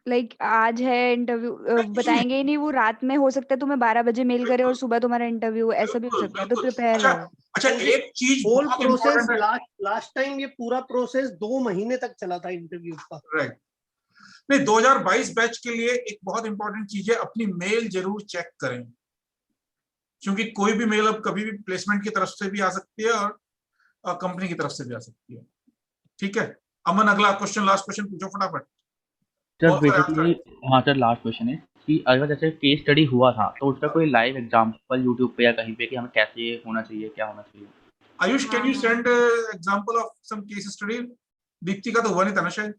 लाइक आज है इंटरव्यू, बताएंगे ही नहीं, वो रात में हो सकता है तुम्हें 12 बजे मेल करे और सुबह तुम्हारा इंटरव्यू, ऐसा भी हो सकता है, तो प्रिपेयर अच्छा रहो। अच्छा, एक चीज होल बहुत प्रोसेस इम्पोर्टेंट है। लास्ट टाइम ये पूरा प्रोसेस 2 महीने तक चला था इंटरव्यू का। राइट, नहीं 2022 बैच के लिए एक बहुत इंपॉर्टेंट चीज है, अपनी मेल जरूर चेक करें, क्योंकि कोई भी मेल अब कभी भी प्लेसमेंट की तरफ से भी आ सकती है और कंपनी की तरफ से भी आ सकती है। ठीक है अमन, अगला क्वेश्चन, लास्ट क्वेश्चन पूछो फटाफट। सर और बेसिकली हाँ सर, लास्ट क्वेश्चन है कि अगर जैसे केस स्टडी हुआ था तो उसका कोई लाइव एग्जांपल यूट्यूब पे या कहीं पे कि हमें कैसे होना चाहिए, क्या होना चाहिए? आयुष, कैन यू हाँ। Send example of some case study? Deepti का तो हुआ नहीं था ना शायद।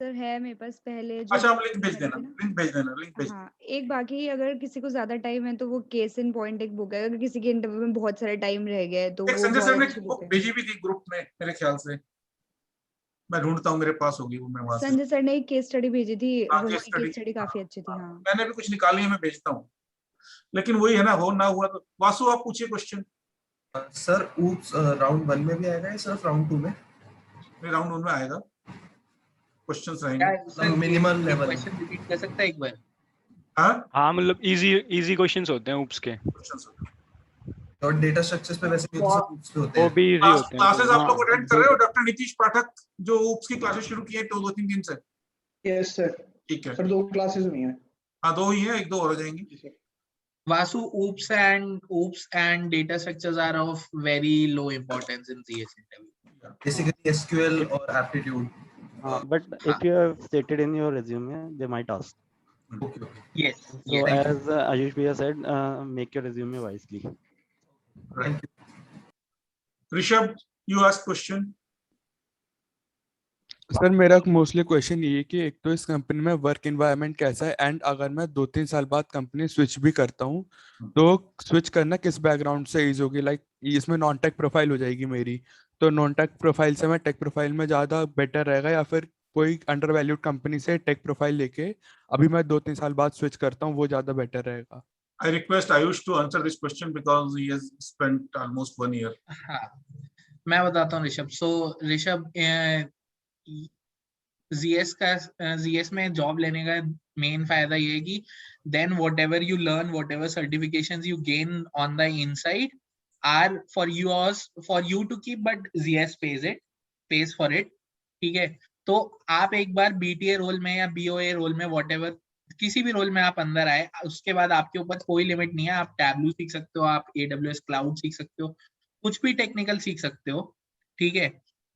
सर है मेरे पास पहले जो अच्छा, आप लिंक भेज करे देना, थे ना। लिंक भेज देना, लिंक भेज देना। हाँ, एक बाकी अगर किसी को ज्यादा टाइम है तो वो केस इन पॉइंट एक बुक है, अगर किसी के इंटरव्यू में बहुत सारा टाइम रह गया है तो एक वो संजय बहुत सर ने अच्छी बुक बुक है। भेजी भी थी ग्रुप में मेरे ख्याल से, मैं ढूंढता हूँ, मेरे पास होगी वो, मैं वहां से। संजय सर ने एक केस स्टडी भेजी थी, हाँ, वही केस स्टडी, केस स्टडी काफी अच्छी थी। हाँ, मैंने भी कुछ निकाली है, मैं भेजता हूँ, लेकिन वही है ना, हो ना हुआ तो। वासु आप पूछिए क्वेश्चन। सर ऊप्स राउंड 1 में भी आएगा या सिर्फ राउंड 2 में? राउंड 1 में आएगा, क्वेश्चंस क्या रहेंगे। सर, मिनिमल ये लेवल। क्वेश्चन रिपीट कर सकता है एक बार? हाँ, हाँ मतलब इजी क्वेश्चंस होते हैं ऊप्स के, क्वेश्चंस और डेटा स्ट्रक्चर्स पे वैसे भी तो सब ऊप्स पे होते वो हैं। भी इजी होते हैं। क्लासेस आप लोग हाँ, अटेंड कर रहे हो? डॉक्टर नीतीश पाठक जो ऊप्स की क्लासेस शुरू की है तो 2-3 दिन से। Yes sir. ठीक है सर 2 क्लासेस हुई हैं। हाँ, 2 ही है, 1-2 और हो जाएंगी। Vasu, oops and data structures are of very low importance in CS interview. Basically SQL और aptitude. but if you have stated in your resume, they might ask. Okay okay, Yes. So Yes. as Ayush Bhaiya said, make your resume wisely. Right. Rishabh, you ask question. Sir मेरा मोस्टली क्वेश्चन ये है कि एक तो इस कंपनी में वर्क एनवायरनमेंट कैसा है, एंड अगर मैं 2-3 साल बाद कंपनी स्विच भी करता हूँ तो स्विच करना किस बैकग्राउंड से ईज होगी? लाइक इसमें नॉन टेक प्रोफाइल हो जाएगी मेरी, तो नॉन टेक प्रोफाइल से मैं टेक प्रोफाइल में ज़्यादा बेटर रहेगा, या फिर कोई अंडर वैल्यूड कंपनी से टेक प्रोफाइल लेके अभी मैं 2-3 साल बाद स्विच करता हूँ, वो ज़्यादा बेटर रहेगा? I request Ayush to answer this question because he has spent almost 1 year. हाँ, मैं बताता हूँ ऋषभ। सो ऋषभ, जीएस में जॉब लेने का मेन फायदा ये है कि then whatever you learn, whatever certifications you gain on the inside are for you to keep, but GS pays for it। ठीक है, तो आप एक बार बीटीए रोल में या बीओए रोल में, वॉट एवर किसी भी रोल में आप अंदर आए, उसके बाद आपके ऊपर कोई लिमिट नहीं है। आप टैबलू सीख सकते हो, आप AWS क्लाउड सीख सकते हो, कुछ भी टेक्निकल सीख सकते हो। ठीक है,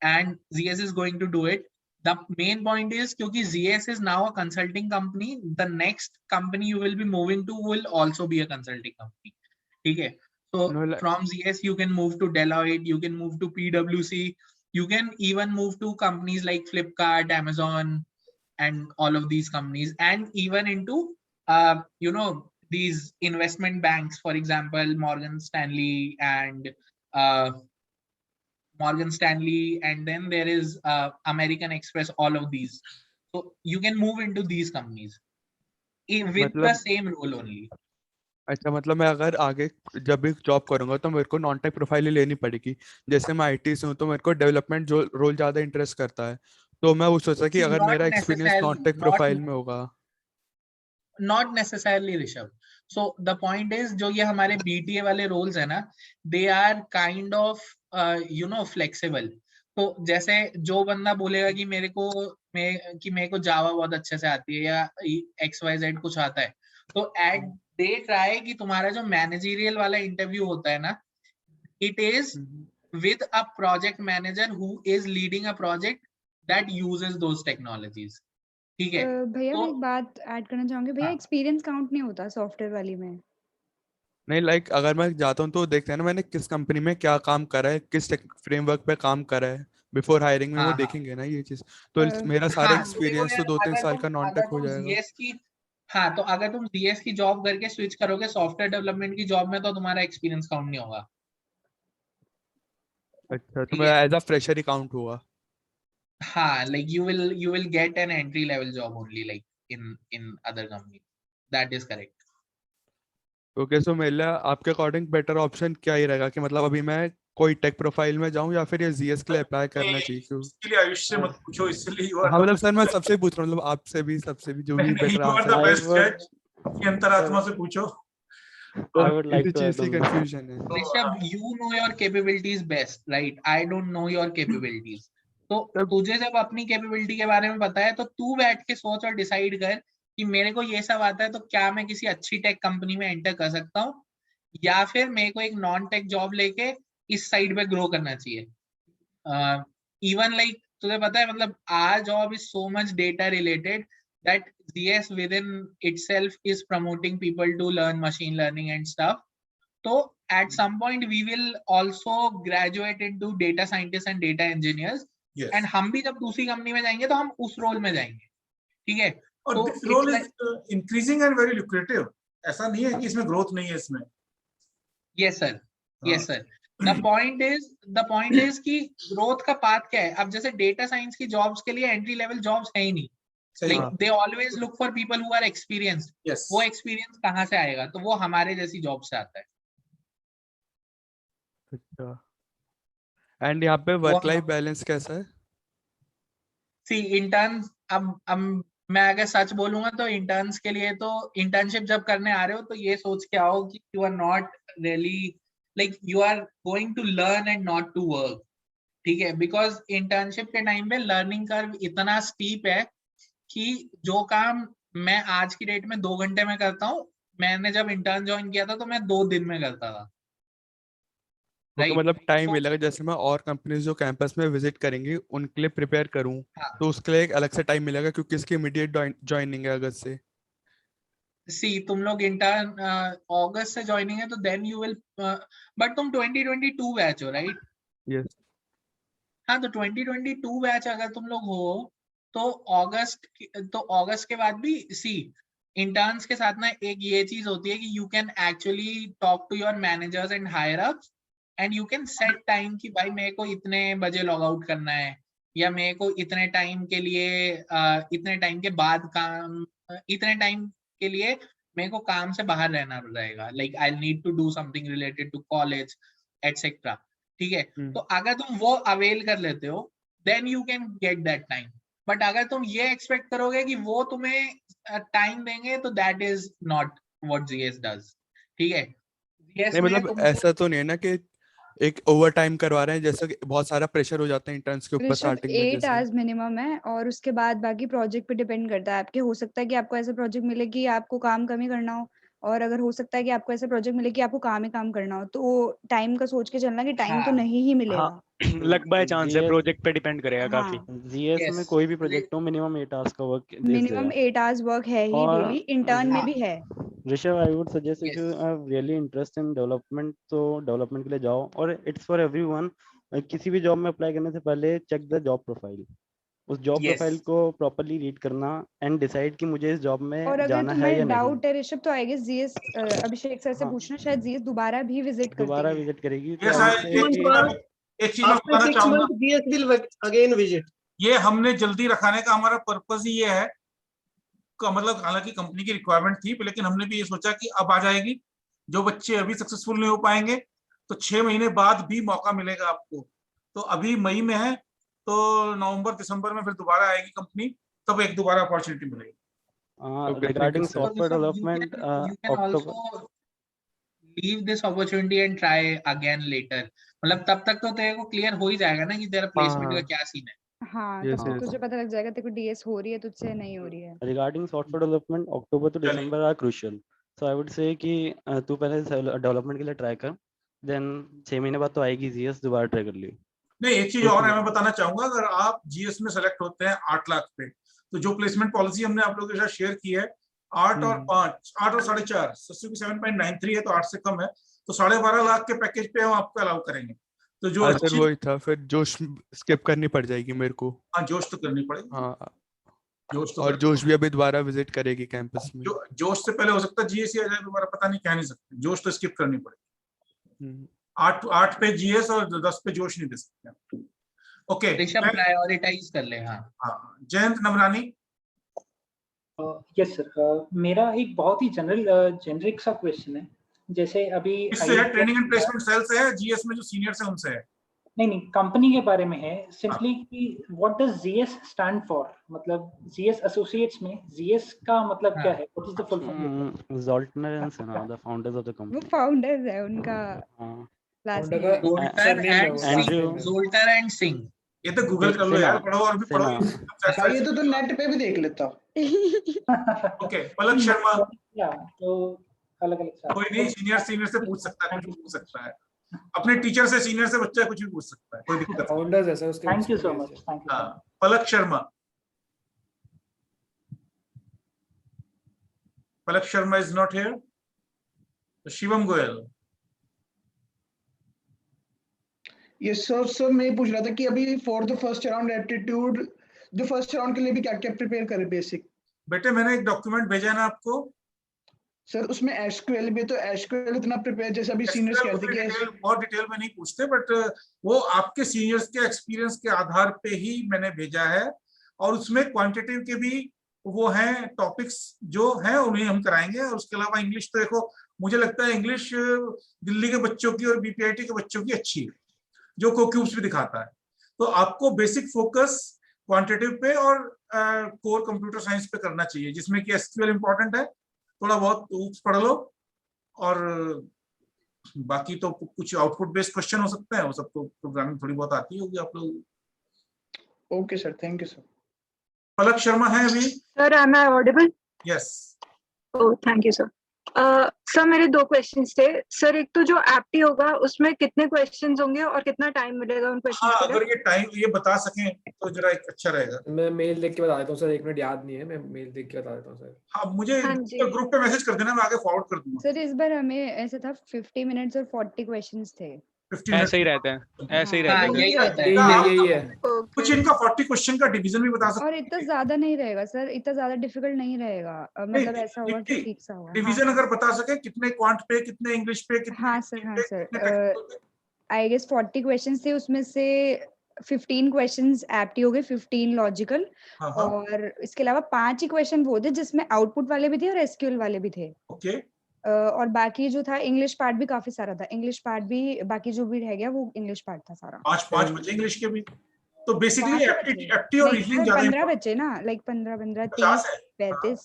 and GS is going to do it. The main point is क्योंकि ZS is now a consulting company, the next company you will be moving to will also be a consulting company. ठीक है, so from ZS you can move to Deloitte, you can move to PwC, you can even move to companies like Flipkart, Amazon, and all of these companies, and even into these investment banks, for example Morgan Stanley, and then there is American Express, all of these. So you can move into these companies with the same role only. अच्छा, मतलब मैं अगर आगे जब भी जॉब करूंगा तो मेरे को नॉन टेक प्रोफाइल ही लेनी पड़ेगी? जैसे मैं आईटी से हूँ तो मेरे को डेवलपमेंट जो रोल ज्यादा इंटरेस्ट करता है, तो मैं वो सोचा कि अगर मेरा एक्सपीरियंस नॉन टेक प्रोफाइल में होगा। Not necessarily, Rishabh. So the point is, जो ये हमारे BTA वाले roles है ना, they are kind of flexible. तो जैसे जो बंदा बोलेगा कि मेरे को जावा बहुत अच्छे से आती है या XYZ कुछ आता है, तो they try कि तुम्हारा जो मैनेजरियल वाला इंटरव्यू होता है ना, it is with a project manager who is leading a project that uses those technologies. ठीक है, भैया तो मैं एक बात ऐड करना चाहूंगी भैया, एक्सपीरियंस काउंट नहीं होता सॉफ्टवेयर वाली में? नहीं, लाइक अगर मैं जाता हूँ तो देखते हैं ना मैंने किस कंपनी में क्या काम करा है, किस फ्रेमवर्क पे काम करा है, बिफोर हायरिंग में वो देखेंगे ना ये चीज। तो मेरा सारा एक्सपीरियंस तो 2-3 साल का नॉन टेक हो जाएगा। तो अगर तुम जीएस की जॉब करके स्विच करोगे सॉफ्टवेयर डेवलपमेंट की जॉब में, तो तुम्हारा एक्सपीरियंस काउंट नहीं होगा। अच्छा, तो मैं एज अ फ्रेशर ही काउंट हुआ? हाँ, like you will get an entry level job only, like in other company. That is correct. Okay, so मेरे लिए आपके अकॉर्डिंग बेटर ऑप्शन क्या ही रहेगा कि मतलब अभी मैं कोई टेक प्रोफाइल में जाऊं या फिर ये जीएस के लिए अप्लाई करना चाहिए क्यों? इसके लिए आयुष से मत पूछो, इसलिए you are हाँ the- मतलब सर मैं सबसे पूछ रहा हूँ, मतलब आपसे भी सबसे भी जो भी नहीं, better you are the answer best judge. अपनी अंतरात्मा से पूछो। I would like इसी to चीज add की on this. कंफ्यूजन है। Rishabh, you know your capabilities best, right? I don't know your capabilities. तो तुझे जब अपनी कैपेबिलिटी के बारे में पता है तो तू बैठ के सोच और डिसाइड कर कि मेरे को ये सब आता है तो क्या मैं किसी अच्छी टेक कंपनी में एंटर कर सकता हूँ, या फिर मेरे को एक नॉन टेक जॉब लेके इस साइड पे ग्रो करना चाहिए। इवन लाइक तुझे पता है मतलब our job is so much data related that GS within itself is promoting people to learn machine learning and stuff. So at some point we will also graduate into data scientists and data engineers. Yes. And हम भी जब दूसरी कंपनी में जाएंगे तो हम उस रोल में जाएंगे, ठीक है? और तो this role is increasing and very lucrative. ऐसा नहीं है कि इसमें ग्रोथ नहीं है इसमें। yes sir, yes sir. The point is कि ग्रोथ का पाथ क्या है? अब जैसे डेटा साइंस की जॉब्स के लिए एंट्री लेवल जॉब्स है ही नहीं। Like they always look for people who are experienced. Yes. वो एक्सपीरियंस कहाँ से आएगा? तो वो हमारे जैसी जॉब से आता है। अच्छा। एंड यहाँ पे वर्क लाइफ बैलेंस कैसा है? सी इंटर्न्स, अब मैं अगर सच बोलूंगा तो इंटर्न्स के लिए तो इंटर्नशिप जब करने आ रहे हो तो ये सोच के आओ कि you are not really like you are going to learn and not to work, ठीक है? बिकॉज इंटर्नशिप के टाइम पे लर्निंग कर्व इतना स्टीप है कि जो काम मैं आज की डेट में 2 घंटे में करता हूँ, मैंने जब इंटर्न ज्वाइन किया था तो मैं 2 दिन में करता था। तो मतलब टाइम मिलेगा जैसे मैं और कंपनीज जो कैंपस में विजिट करेंगी उनके लिए प्रिपेयर करूं, तो उसके लिए एक अलग से टाइम मिलेगा क्योंकि इसकी इमीडिएट ज्वाइनिंग है अगस्त से। सी तुम लोग इंटर्न अगस्त से ज्वाइनिंग है तो देन यू विल, बट तुम 2022 बैच हो, राइट? यस। हाँ, तो 2022 बैच अगर तुम लोग हो तो अगस्त के बाद भी सी इंटर्न्स के साथ ना एक ये चीज होती है कि you can actually talk to your managers and higher ups and you can set time कि भाई मेरे को इतने बजे लॉग आउट करना है, या मेरे को इतने टाइम के लिए इतने टाइम के बाद काम, इतने टाइम के लिए मेरे को काम से बाहर रहना रहेगा, like I need to do something related to college etcetera, ठीक है? तो अगर तुम वो अवेल कर लेते हो then you can get that time. But अगर तुम ये एक्सपेक्ट करोगे कि वो तुम्हें टाइम देंगे तो that is not what GS does, ठीक है? नहीं मतलब ऐसा तो नहीं है ना कि एक ओवर टाइम करवा रहे हैं, जैसे कि बहुत सारा प्रेशर हो जाता है इंटर्न्स के ऊपर स्टार्टिंग में। 8 आवर्स मिनिमम है और उसके बाद बाकी प्रोजेक्ट पे डिपेंड करता है आपके। हो सकता है कि आपको ऐसा प्रोजेक्ट मिले कि आपको काम कम ही करना हो, और अगर हो सकता है कि आपको ऐसा प्रोजेक्ट मिले कि आपको काम ही काम करना हो, तो टाइम का सोच के चलना कि टाइम तो नहीं ही मिलेगा। लक बाय चांस है, प्रोजेक्ट पे डिपेंड करेगा काफी। जीएस में कोई भी प्रोजेक्ट हो मिनिमम 8 आवर्स का वर्क मिनिमम 8 आवर्स वर्क है ही डेली, इंटर्न में भी है। Rishabh, I would suggest if you are really interested in development तो डेवलपमेंट के लिए जाओ, और इट्स फॉर एवरीवन। किसी भी जॉब में अप्लाई करने से पहले चेक द जॉब प्रोफाइल, उस जॉब प्रोफाइल को प्रॉपर्ली रीड करना एंड डिसाइड कि मुझे इस जॉब में और जाना अगर है या तुम्हें नहीं। डाउट है ऋषभ तो I guess GS Abhishek sir से पूछना, शायद जीएस दोबारा भी विजिट करते हैं। दोबारा विजिट करेगी तो एक चीज मैं बताना चाहूंगा, अगेन विजिट। ये हमने जल्दी रखाने का हमारा पर्पस ही ये है का मतलब, हालांकि कंपनी की रिक्वायरमेंट थी लेकिन हमने भी ये सोचा कि अब आ जाएगी, जो बच्चे अभी सक्सेसफुल नहीं हो पाएंगे तो 6 महीने बाद भी मौका मिलेगा आपको। तो अभी मई में है तो नवंबर दिसंबर में फिर दोबारा आएगी कंपनी, तब एक दोबारा अपॉर्चुनिटी मिलेगी। Regarding software development, October leave this opportunity and try again later, मतलब तब तक तो तेरे को क्लियर हो ही जाएगा ना कि तेरा प्लेसमेंट का क्या सीन है। हाँ, तब तुझे पता लग जाएगा तेरे को डीएस हो रही है तुझसे नहीं हो रही है। Regarding software development October to December are crucial, so I would say कि तू पहले डेवलपमेंट के लिए ट्राई कर, देन 6 महीने बाद तो आएगी जीएस, दोबारा ट्राई कर लियो। नहीं, एक चीज और है मैं बताना चाहूंगा, अगर आप जीएस में सेलेक्ट होते हैं 8 लाख पे, तो जो प्लेसमेंट पॉलिसी हमने आप लोगों के साथ शेयर की है 8 और 5, 8 और 4.5, 7.93 है तो 8 से कम है, तो 12.5 लाख के पैकेज पे हम आपको अलाउ करेंगे। तो जो अच्छी वही था, फिर जोश स्किप करनी पड़ जाएगी मेरे को। हाँ, जोश तो करनी पड़ेगी। हाँ, जोश तो और जोश भी अभी दोबारा विजिट करेगी कैंपस में। जोश से पहले हो सकता है जीएस आ जाए दोबारा, पता नहीं, कह नहीं सकते। जोश तो स्किप करनी पड़ेगी। 8 पे जीएस और 10 पे जोश नहीं दे सकते। ओके, ऋषभ प्रायोरिटाइज कर ले। हाँ, जयंत नमरानी। यस सर, मेरा एक बहुत ही जेनरिक सा क्वेश्चन है जैसे अभी इससे है ट्रेनिंग एंड प्लेसमेंट सेल से है, जीएस में जो सीनियर्स है उनसे है। नहीं कंपनी के बारे में है सिंपली कि what does GS stand for, मतलब जीएस एसोसिएट्स में जीएस का मतलब क्या है, what is the full form? Zoltner and Sinha, the founders of the वो company. फाउंडर्स है, उनका लास्ट Honda नेम का है। जोल्टर एंड सिंह। ये तो गूगल कर लो यार, पढ़ो और भी पढ़ो। भाई ये तो नेट पे भी देख लेता। ओके, पलक शर्मा। तो अलग-अलग कोई नहीं, सीनियर से पूछ सकता है, कुछ भी पूछ सकता है। अपने टीचर से, सीनियर से बच्चा कुछ भी पूछ सकता है, कोई दिक्कत नहीं। फाउंडर्स है सर उसके। Thank you so much, thank you. Palak Sharma. Palak Sharma is not here. Shivam Goyal. Yes sir मैं पूछ रहा था कि अभी for the first round aptitude, जो फर्स्ट राउंड के लिए भी क्या-क्या प्रिपेयर करें बेसिक? बेटे मैंने एक डॉक्यूमेंट भेजा है ना आपको सर, उसमें एसक्यूएल भी, तो एसक्यूएल इतना प्रिपेयर जैसे अभी सीनियर्स कहते हैं कि बहुत डिटेल में नहीं पूछते, बट वो आपके सीनियर्स के एक्सपीरियंस के आधार पे ही मैंने भेजा है, और उसमें क्वांटिटेटिव के भी वो हैं टॉपिक्स जो हैं उन्हें हम कराएंगे। और उसके अलावा इंग्लिश तो देखो, मुझे लगता है इंग्लिश दिल्ली के बच्चों की और बीपीआईटी के बच्चों की अच्छी है, जो कोक्यूब्स भी दिखाता है। तो आपको बेसिक फोकस क्वांटिटेटिव पे और कोर कंप्यूटर साइंस पे करना चाहिए, जिसमें कि एसक्यूएल इंपॉर्टेंट है, थोड़ा बहुत ऊप्स पढ़ लो, और बाकी तो कुछ आउटपुट बेस्ड क्वेश्चन हो सकते हैं, वो सब तो प्रोग्रामिंग थोड़ी बहुत आती होगी आप लोग। Okay sir, thank you sir. Palak Sharma है अभी? Sir am I audible? Yes. Oh thank you sir. सर मेरे 2 क्वेश्चंस थे। सर एक तो जो एप्टी होगा उसमें कितने क्वेश्चंस होंगे और कितना टाइम मिलेगा उन क्वेश्चंस के लिए? अगर ये टाइम ये बता सकें तो जरा एक अच्छा रहेगा। मैं मेल देख के बता देता हूँ सर, 1 मिनट याद नहीं है, मैं मेल देख के बता देता हूँ सर। हाँ, मुझे ग्रुप पे मैसेज कर देना, मैं आगे फॉरवर्ड कर दूंगा। सर इस बार हमें ऐसा था 50 मिनट्स और 40 क्वेश्चंस थे। ऐसे ही रहते हैं, ऐसे ही रहते हैं। यही है। कुछ इनका 40 क्वेश्चन का डिवीजन भी बता सकते और इतना ज्यादा नहीं रहेगा सर, इतना ज्यादा डिफिकल्ट नहीं रहेगा, मतलब ऐसा होगा कि ठीक सा होगा। डिवीजन अगर बता सके, कितने क्वांट पे, कितने इंग्लिश पे, कितने। हाँ सर आई गेस 40 क्वेश्चंस थे, उसमें से 15 क्वेश्चंस एप्टी हो गए, 15 लॉजिकल, और इसके अलावा 5 ही क्वेश्चन वो थे जिसमें आउटपुट वाले भी थे और एसक्यूएल वाले भी थे। ओके। और बाकी जो था इंग्लिश पार्ट भी काफी सारा था, इंग्लिश पार्ट भी, बाकी जो भी रह गया वो इंग्लिश पार्ट था सारा। 5 बचे इंग्लिश के भी, तो बेसिकली एप्टी और रीजनिंग ज्यादा 15 बचे ना, लाइक 15 30 35,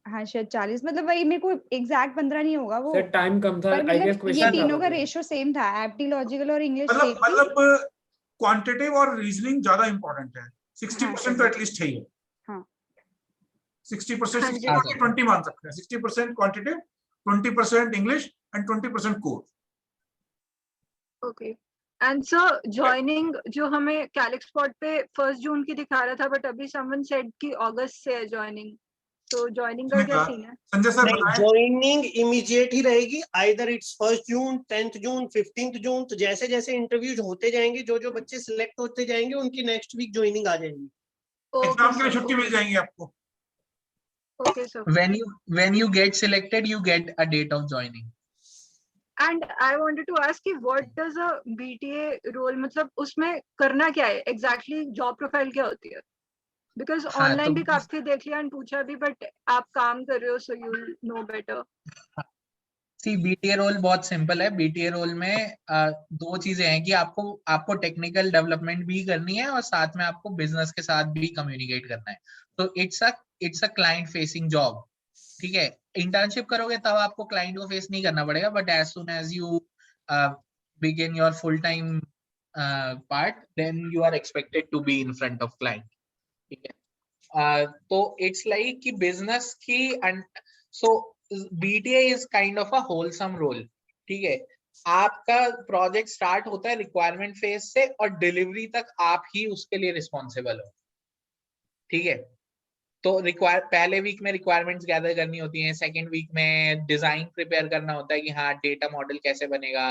हाँ शायद 40, मतलब वही मेरे को एग्जैक्ट 15 नहीं होगा वो, सर टाइम कम था, पर मतलब ये तीनों का रेशियो सेम था, एप्टी, लॉजिकल और इंग्लिश। मतलब क्वांटिटेटिव और रीजनिंग ज्यादा इंपॉर्टेंट है, 60% तो एटलीस्ट चाहिए। हाँ 60%, 60-20 मान सकते हैं, 60% quantitative, 20% English and 20% core. Okay and sir joining जो हमें कैलिकस्पॉट पे 1 जून की दिखा रहा था, बट अभी समवन सेड कि अगस्त से है जॉइनिंग, तो जॉइनिंग का क्या सीन है? संजय सर बताएं। जॉइनिंग इमीडिएट ही रहेगी, either it's 1 June, 10th June, 15th जून। तो जैसे जैसे इंटरव्यूज होते जाएंगे, जो जो बच्चे सिलेक्ट होते जाएंगे, उनकी नेक्स्ट वीक जॉइनिंग आ जाएगी। एग्जाम के लिए छुट्टी मिल जाएंगी आपको। Okay sir. When you get selected, you get a date of joining. And I wanted to ask you, what does a BTA role, मतलब उसमें करना क्या है exactly, job profile क्या होती है? Because online भी काफी देख लिया and पूछा भी, but आप काम कर रहे हो, so you know better. See, BTA role बहुत सिंपल है। BTA रोल में 2 चीजें हैं कि आपको टेक्निकल डेवलपमेंट भी करनी है और साथ में आपको बिजनेस के साथ भी कम्युनिकेट करना है। तो it's a client facing job, ठीक है। इंटर्नशिप करोगे तब आपको क्लाइंट को फेस नहीं करना पड़ेगा, but as soon as you begin your full time part, then you are expected to be in front of client, ठीक है। तो इट्स लाइक कि बिजनेस की, and so BTA is kind of a wholesome role, ठीक है। आपका प्रोजेक्ट स्टार्ट होता है रिक्वायरमेंट फेज से और डिलीवरी तक आप ही उसके लिए रिस्पॉन्सिबल हो, ठीक है। तो पहले वीक में रिक्वायरमेंट्स गैदर करनी होती हैं, सेकेंड वीक में डिजाइन प्रिपेयर करना होता है कि हाँ डेटा मॉडल कैसे बनेगा,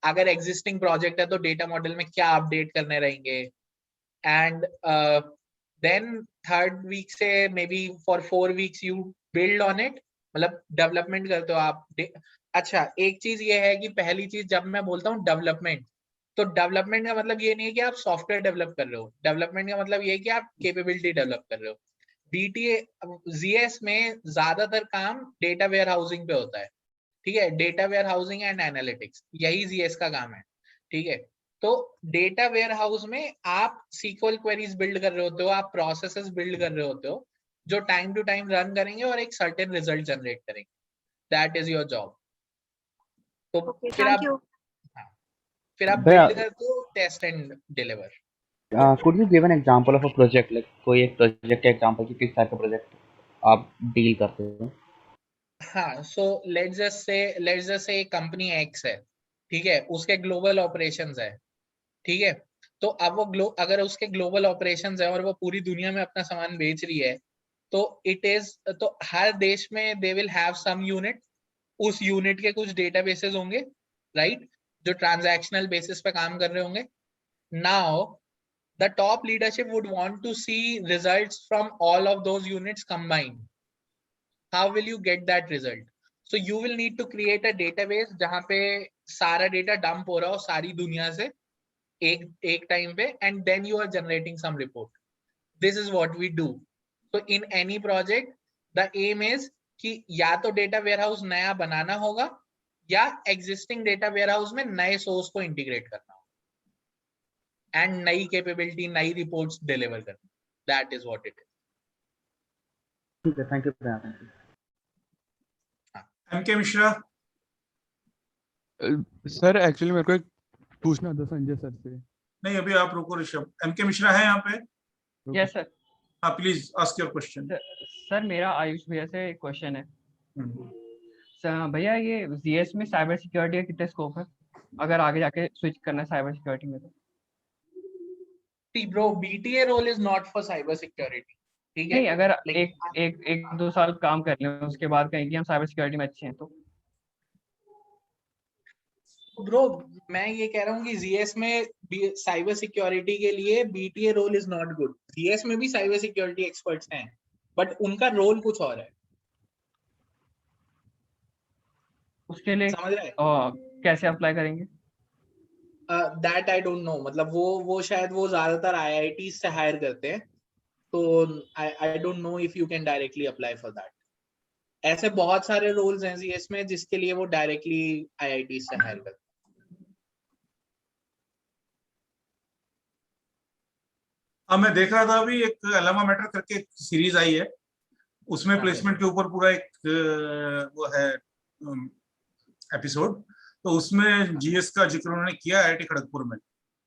अगर एग्जिस्टिंग प्रोजेक्ट है तो डेटा मॉडल में क्या अपडेट करने रहेंगे, एंड देन थर्ड वीक से may be for 4 weeks you build on it, मतलब डेवलपमेंट करते हो आप। अच्छा, एक चीज ये है कि पहली चीज जब मैं बोलता हूँ डेवलपमेंट, तो डेवलपमेंट का मतलब ये नहीं है कि आप सॉफ्टवेयर डेवलप कर रहे हो, डेवलपमेंट का मतलब ये है कि आप कैपेबिलिटी डेवलप कर रहे हो। BTA जीएस में ज्यादातर काम डेटा वेयर हाउसिंग पे होता है, ठीक है, data warehousing and analytics, यही जीएस का काम है, ठीक है। तो डेटा वेयर हाउस में आप सीक्वल क्वेरीज बिल्ड कर रहे होते हो, आप प्रोसेसेस बिल्ड कर रहे होते हो जो टाइम टू टाइम रन करेंगे और एक सर्टेन रिजल्ट जनरेट करेंगे, दैट इज योर जॉब। तो फिर आप बिल्ड करते हो, test and deliver. Could you give an example of a project, like कोई एक प्रोजेक्ट का एग्जांपल कि किस टाइप का प्रोजेक्ट आप डील करते हो? हाँ, so let's just say company x है, ठीक है, उसके ग्लोबल ऑपरेशंस है, ठीक है। तो अब वो अगर उसके ग्लोबल ऑपरेशंस है और वो पूरी दुनिया में अपना सामान बेच रही है, तो हर देश में they will have some unit, उस यूनिट के कुछ डेटाबेसेस होंगे, राइट, जो ट्रांजैक्शनल बेसिस पे काम कर रहे होंगे। Now the top leadership would want to see results from all of those units combined. How will you get that result? So you will need to create a database जहां पे सारा डेटा डंप हो रहा हो सारी दुनिया से एक टाइम पे, and then you are generating some report. This is what we do. तो in any project the aim इज कि या तो डेटा वेयरहाउस नया बनाना होगा या एग्जिस्टिंग डेटा वेयरहाउस में नए सोर्स को इंटीग्रेट करना होगा एंड नई कैपेबिलिटी, नई रिपोर्ट्स डिलीवर करना। That is what it is. ठीक है, thank you. MK Mishra. Sir actually मेरे को एक पूछना था संजय सर से। नहीं, अभी आप रुको ऋषभ। एमके मिश्रा है यहाँ पे? Yes sir. हाँ, please ask your question. Sir मेरा आयुष भैया से एक क्वेश्चन है। भैया ये जीएस में साइबर सिक्योरिटी का कितना स्कोप है अगर आगे जाके स्विच करना है साइबर सिक्योरिटी में? तो bro, BTA role is not for cyber security, ठीक है। नहीं, अगर एक दो साल काम कर लें उसके बाद कहें कि हम साइबर सिक्योरिटी में अच्छे हैं तो? ब्रो, मैं ये कह रहा हूँ कि जीएस में साइबर सिक्योरिटी के लिए BTA role is not good. GS में भी साइबर सिक्योरिटी एक्सपर्ट्स हैं, बट उनका रोल कुछ और है। उसके लिए समझ रहे हैं? कैसे अप्लाई करेंगे? That I don't know. मतलब वो शायद वो ज्यादातर आईआईटी से हायर करते हैं, तो I don't know if you can directly apply for that. ऐसे बहुत सारे रोल्स हैं जीएस में जिसके लिए वो डायरेक्टली आईआईटी से हायर करते हैं। मैं देख रहा था अभी एक अलामा मैटर करके एक सीरीज आई है, उसमें प्लेसमेंट के ऊपर पूरा एक वो है एपिसोड, तो उसमें जीएस का जिक्र उन्होंने किया आईआईटी खड़गपुर में,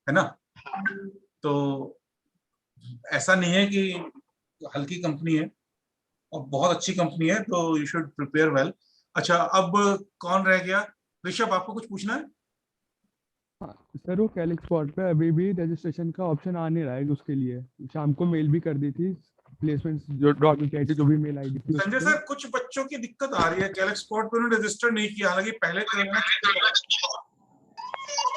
है ना। तो ऐसा नहीं है कि हल्की कंपनी है और बहुत अच्छी कंपनी है, तो यू शुड प्रिपेयर वेल। अच्छा, अब कौन रह गया? ऋषभ, आपको कुछ पूछना है? सर वो कैलिक स्पॉट पे अभी भी रजिस्ट्रेशन का ऑप्शन आ नहीं रहा है, उसके लिए शाम को मेल भी कर दी थी, प्लेसमेंट जो भी मेल आई थी। संजय सर, कुछ बच्चों की दिक्कत आ रही है, कैलिक स्पॉट पे उन्होंने रजिस्टर नहीं किया, हालांकि पहले करना।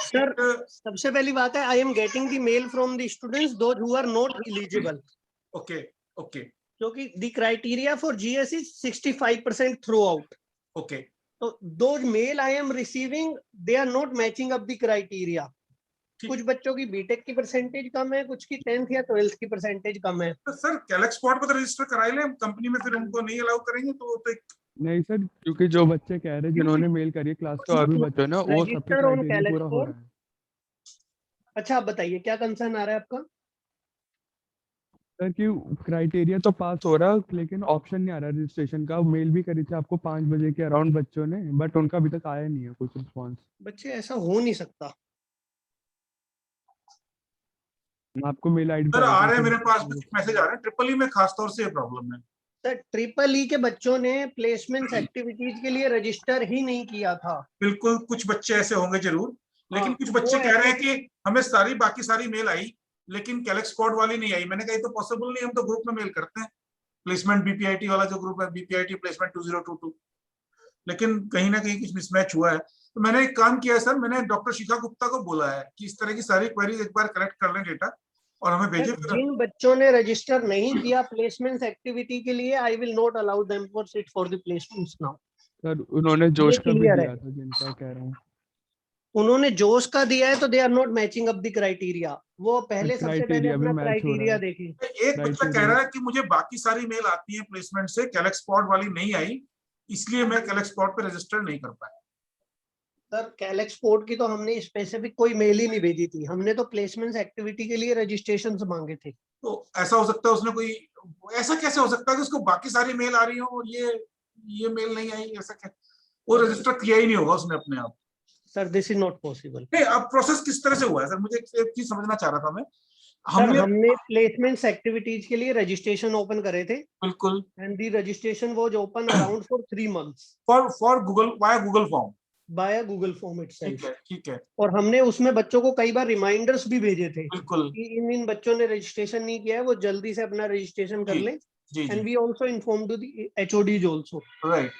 सर सबसे पहली बात है, I am getting the mail from the students those who are not eligible. Okay okay, क्योंकि the criteria for GS is 65% throughout. ओके, तो those mail I am receiving, they are not matching up the criteria. कुछ बच्चों की बीटेक की परसेंटेज कम है, कुछ की 10th या 12th की परसेंटेज कम है। तो सर कैलिक स्पॉट पर तो रजिस्टर कराई ले, कंपनी में फिर उनको नहीं अलाउ करेंगे तो वो नहीं सर, क्योंकि जो बच्चे कह रहे हैं जिन्होंने मेल करी क्लास के और भी बच्चे ना, वो सबके क्राइटेरिया पूरा हो रहा है। अच्छा, आप बताइए क्या कंसर्न आ रहा है आपका? सर कि क्राइटेरिया तो पास हो रहा है, लेकिन ऑप्शन नहीं आ रहा रजिस्ट्रेशन का। मेल भी करी थी आपको 5 बजे के अराउंड बच्चों ने, बट उनका अभी तक आया नहीं है कुछ रिस्पांस। बच्चे, ऐसा हो नहीं सकता। मैं आपको मेल आईडी सर आ रहे हैं, मेरे पास भी मैसेज आ रहे हैं। ट्रिपल ई में खास तौर से ये प्रॉब्लम है सर। ट्रिपल ई के बच्चों ने प्लेसमेंट एक्टिविटीज के लिए रजिस्टर ही नहीं किया था। बिल्कुल, कुछ बच्चे ऐसे होंगे जरूर, लेकिन कुछ बच्चे कह रहे हैं कि हमें बाकी सारी मेल आई लेकिन कैलिक स्पॉट वाली नहीं आई। मैंने कहा तो पॉसिबल नहीं, हम तो ग्रुप में मेल करते हैं, प्लेसमेंट बीपीआईटी वाला जो ग्रुप है, बीपीआईटी प्लेसमेंट 2022, लेकिन कहीं ना कहीं कुछ मिसमैच हुआ है। तो मैंने एक काम किया है सर, मैंने डॉक्टर शिखा गुप्ता को बोला है कि इस तरह की सारी क्वेरीज एक बार कलेक्ट कर लें डेटा और हमें भेजें। जिन बच्चों ने रजिस्टर नहीं किया प्लेसमेंट एक्टिविटी के लिए, I will not allow them for sit for the placements now. Sir उन्होंने जोश का भी दिया था, जिनका कह रहा हूं उन्होंने जोश का दिया है, तो they are not matching up the criteria. वो पहले सबसे पहले अपना क्राइटेरिया देखें। एक बच्चा कह रहा है कि मुझे बाकी सारी मेल आती है प्लेसमेंट से, कैलिक स्पॉट वाली नहीं आई, इसलिए मैं कैलेक्सपोर्ट पे रजिस्टर नहीं कर पाया। सर कैलेक्सपोर्ट की तो हमने स्पेसिफिक कोई मेल ही नहीं भेजी थी, हमने तो प्लेसमेंट्स एक्टिविटी के लिए रजिस्ट्रेशन मांगे थे। तो ऐसा हो सकता है उसने कोई, ऐसा कैसे हो सकता है कि उसको बाकी सारी मेल आ रही हो और ये मेल नहीं आई, ऐसा क्या? वो रजिस्टर किया ही नहीं होगा उसने अपने आप। Sir this is not possible. नहीं, अब प्रोसेस किस तरह से हुआ है सर, मुझे एक चीज समझना चाह रहा था मैं। हमने प्लेसमेंट्स एक्टिविटीज के लिए रजिस्ट्रेशन ओपन करे थे। बिल्कुल। And the registration was open around for 3 months for Google, via Google form, by Google form itself. ठीक है। और हमने उसमें बच्चों को कई बार रिमाइंडर्स भी भेजे थे बिल्कुल कि इन बच्चों ने रजिस्ट्रेशन नहीं किया है, वो जल्दी से अपना रजिस्ट्रेशन कर लें। And we also informed to the HODs also, right,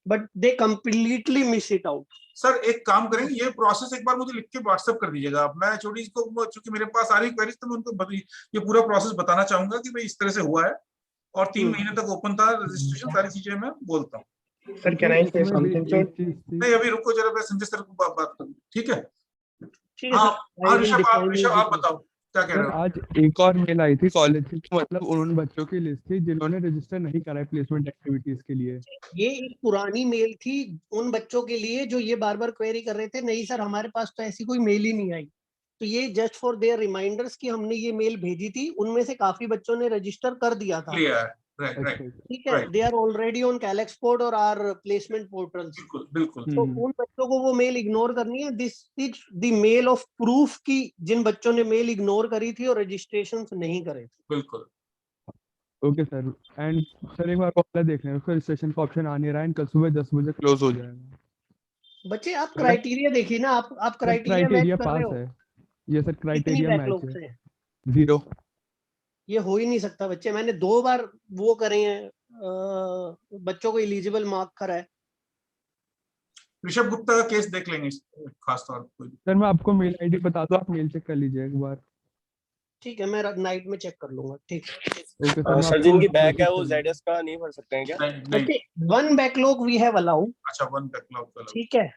but they completely miss it out. Sir एक काम करेंगे, ये प्रोसेस एक बार मुझे लिख के व्हाट्सएप कर दीजिएगा। मैं एचओडीज को, चूंकि मेरे पास आ रही क्वेरीज, तो मैं उनको ये पूरा प्रोसेस बताना चाहूंगा कि भाई इस तरह से हुआ है और 3 महीने तक ओपन था रजिस्ट्रेशन, सारी चीजें मैं बोलता हूँ। सर कैन आई से समथिंग? नहीं अभी रुको जरा, मैं संजय सर को बात करूँ, ठीक है? हाँ ऋषभ आप बताओ क्या कह रहे हो? आज एक और मेल आई थी कॉलेज की, मतलब उन बच्चों की लिस्ट थी जिन्होंने रजिस्टर नहीं करा है प्लेसमेंट एक्टिविटीज के लिए। ये एक पुरानी मेल थी उन बच्चों के लिए जो ये बार बार क्वेरी कर रहे थे। नहीं सर हमारे पास तो ऐसी कोई मेल ही नहीं आई। तो ये जस्ट फॉर देयर रिमाइंडर्स कि हमने ये मेल भेजी थी, उनमें से काफी बच्चों ने रजिस्टर कर दिया था। ठीक है, दे आर ऑलरेडी ऑन कैलेक्सपोर्ट और आर प्लेसमेंट पोर्टल्स। बिल्कुल। तो उन बच्चों को वो मेल इग्नोर करनी है। This is the mail of proof कि जिन बच्चों ने मेल इग्नोर करी थी और रजिस्ट्रेशन नहीं करे थे। बिल्कुल। Okay sir. एंड सर एक बार पहले देख लें, उसका रजिस्ट्रेशन का ऑप्शन आ नहीं रहा है, कल सुबह 10 बजे क्लोज हो जाएगा। बच्चे आप क्राइटेरिया देखिए ना, आप क्राइटेरिया पास है। ये सर क्राइटेरिया मैच है 0। ये हो ही नहीं सकता बच्चे। मैंने 2 बार वो करे हैं, बच्चों को एलिजिबल मार्क करा है। ऋषभ गुप्ता का केस देख लेंगे खास तौर पर। सर मैं आपको मेल आईडी बता दूं, आप मेल चेक कर लीजिए एक बार। ठीक है, मैं नाइट में चेक कर लूंगा। ठीक ओके सर जिनकी बैक है वो जेडएस का नहीं भर सकते हैं क्या? नहीं, 1 बैकलॉग वी हैव अलाउड। अच्छा 1 बैकलॉग, ठीक है।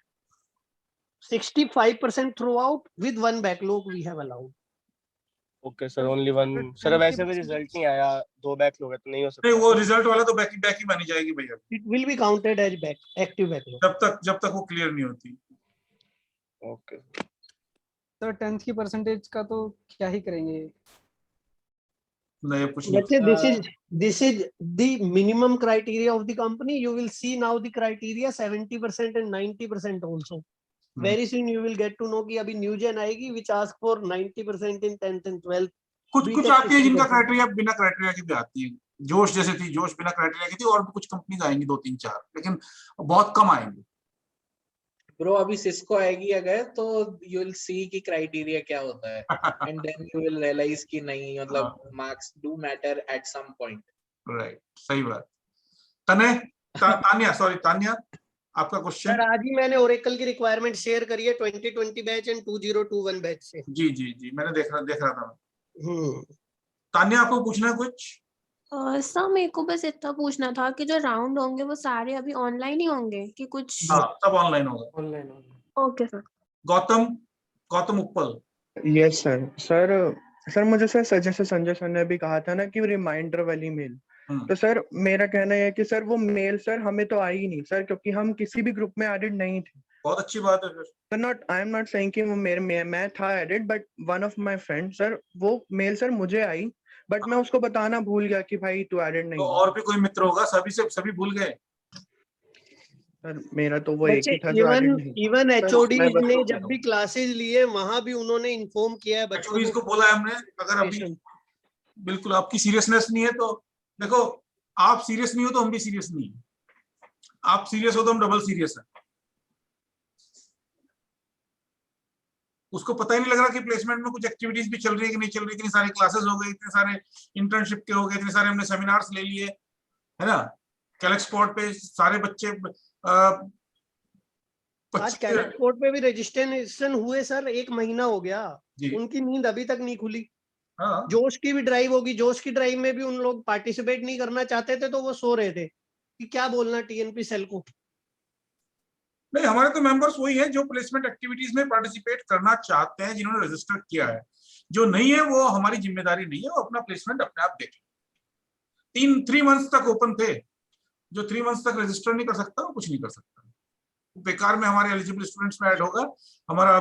65% throughout with 1 backlog we have allowed. Okay sir, only 1। Sir वैसे भी रिजल्ट नहीं आया, 2 बैकलॉग है तो नहीं हो सकता। नहीं वो रिजल्ट वाला तो बैक ही मानी जाएगी भैया। It will be counted as back, active backlog जब तक वो क्लियर नहीं होती। ओके सर 10th की परसेंटेज का तो क्या ही करेंगे? नहीं कुछ नहीं। This is the minimum criteria of the company. You will see now the criteria 70% and 90% also. Very soon you will get to know कि अभी न्यू जेन आएगी which ask for 90% in 10th and 12th। कुछ आती है जिनका क्राइटेरिया बिना क्राइटेरिया के भी आती है। जोश जैसे थी, जोश बिना क्राइटेरिया की थी, और भी कुछ कंपनीज आएंगी 2-3-4, लेकिन बहुत कम आएंगी। ब्रो अभी सिस्को आएगी अगर, तो यू विल सी कि क्राइटेरिया क्या होता है and then you will realise कि नहीं, मतलब marks do matter at some point. Right, सही बात। तान्या आपका क्वेश्चन? सर आज ही मैंने ओरेकल की रिक्वायरमेंट शेयर करी है 2020 बैच एंड 2021 बैच से। जी मैंने देख रहा था। तान्या आपको पूछना है कुछ? सर मेरे को बस इतना पूछना था कि जो राउंड होंगे वो सारे अभी ऑनलाइन ही होंगे कि कुछ? हाँ सब ऑनलाइन होगा। Online. Okay sir. Gautam Uppal. Yes sir मुझे सर जैसे संजय सर ने भी कहा था ना कि रिमाइंडर वाली मेल, तो सर मेरा कहना है कि सर वो मेल सर हमें तो आई नहीं सर, क्योंकि हम किसी भी ग्रुप में एडेड नहीं थे। बहुत अच्छी बात है फिर। आई एम नॉट सेइंग कि वो मैं था added, but one of my friend sir वो मेल सर मुझे आई, बट मैं उसको बताना भूल गया कि भाई तू एडेड नहीं। तो और भी कोई मित्र होगा, सभी भूल गए। सर मेरा तो वो एक ही था जो एडेड नहीं। इवन एचओडीज ने जब भी क्लासेस लिए वहां भी उन्होंने इन्फॉर्म किया है बच्चों को बोला है हमने, अगर अभी बिल्कुल आपकी सीरियसनेस नहीं है तो देखो, आप सीरियस नहीं हो तो हम भी सीरियस नहीं है, आप सीरियस हो तो हम डबल सीरियस है। उसको पता ही नहीं लग रहा कि प्लेसमेंट में कुछ एक्टिविटीज भी चल रही है कि नहीं चल रही। इतनी सारी क्लासेस हो गई, इतने सारे इंटर्नशिप के हो गए, इतने सारे हमने सेमिनार्स ले लिए, है ना। कैलेक्सपोर्ट पे सारे बच्चे आज कैलेक्सपोर्ट पे भी रजिस्ट्रेशन हुए सर, 1 महीना हो गया, उनकी नींद अभी तक नहीं खुली। जोश की भी ड्राइव होगी, जोश की ड्राइव में भी उन लोग पार्टिसिपेट नहीं करना चाहते थे, तो वो सो रहे थे कि क्या बोलना टीएनपी सेल को। नहीं, हमारे तो मेंबर्स वही है जो प्लेसमेंट एक्टिविटीज में पार्टिसिपेट करना चाहते हैं, जिन्होंने रजिस्टर किया है। जो नहीं है वो हमारी जिम्मेदारी नहीं है, वो अपना प्लेसमेंट अपने आप देखें। 3 मंथ्स तक ओपन थे, जो 3 मंथ्स तक रजिस्टर नहीं कर सकता वो कुछ नहीं कर सकता, बेकार में हमारे एलिजिबल स्टूडेंट्स में ऐड होगा, हमारा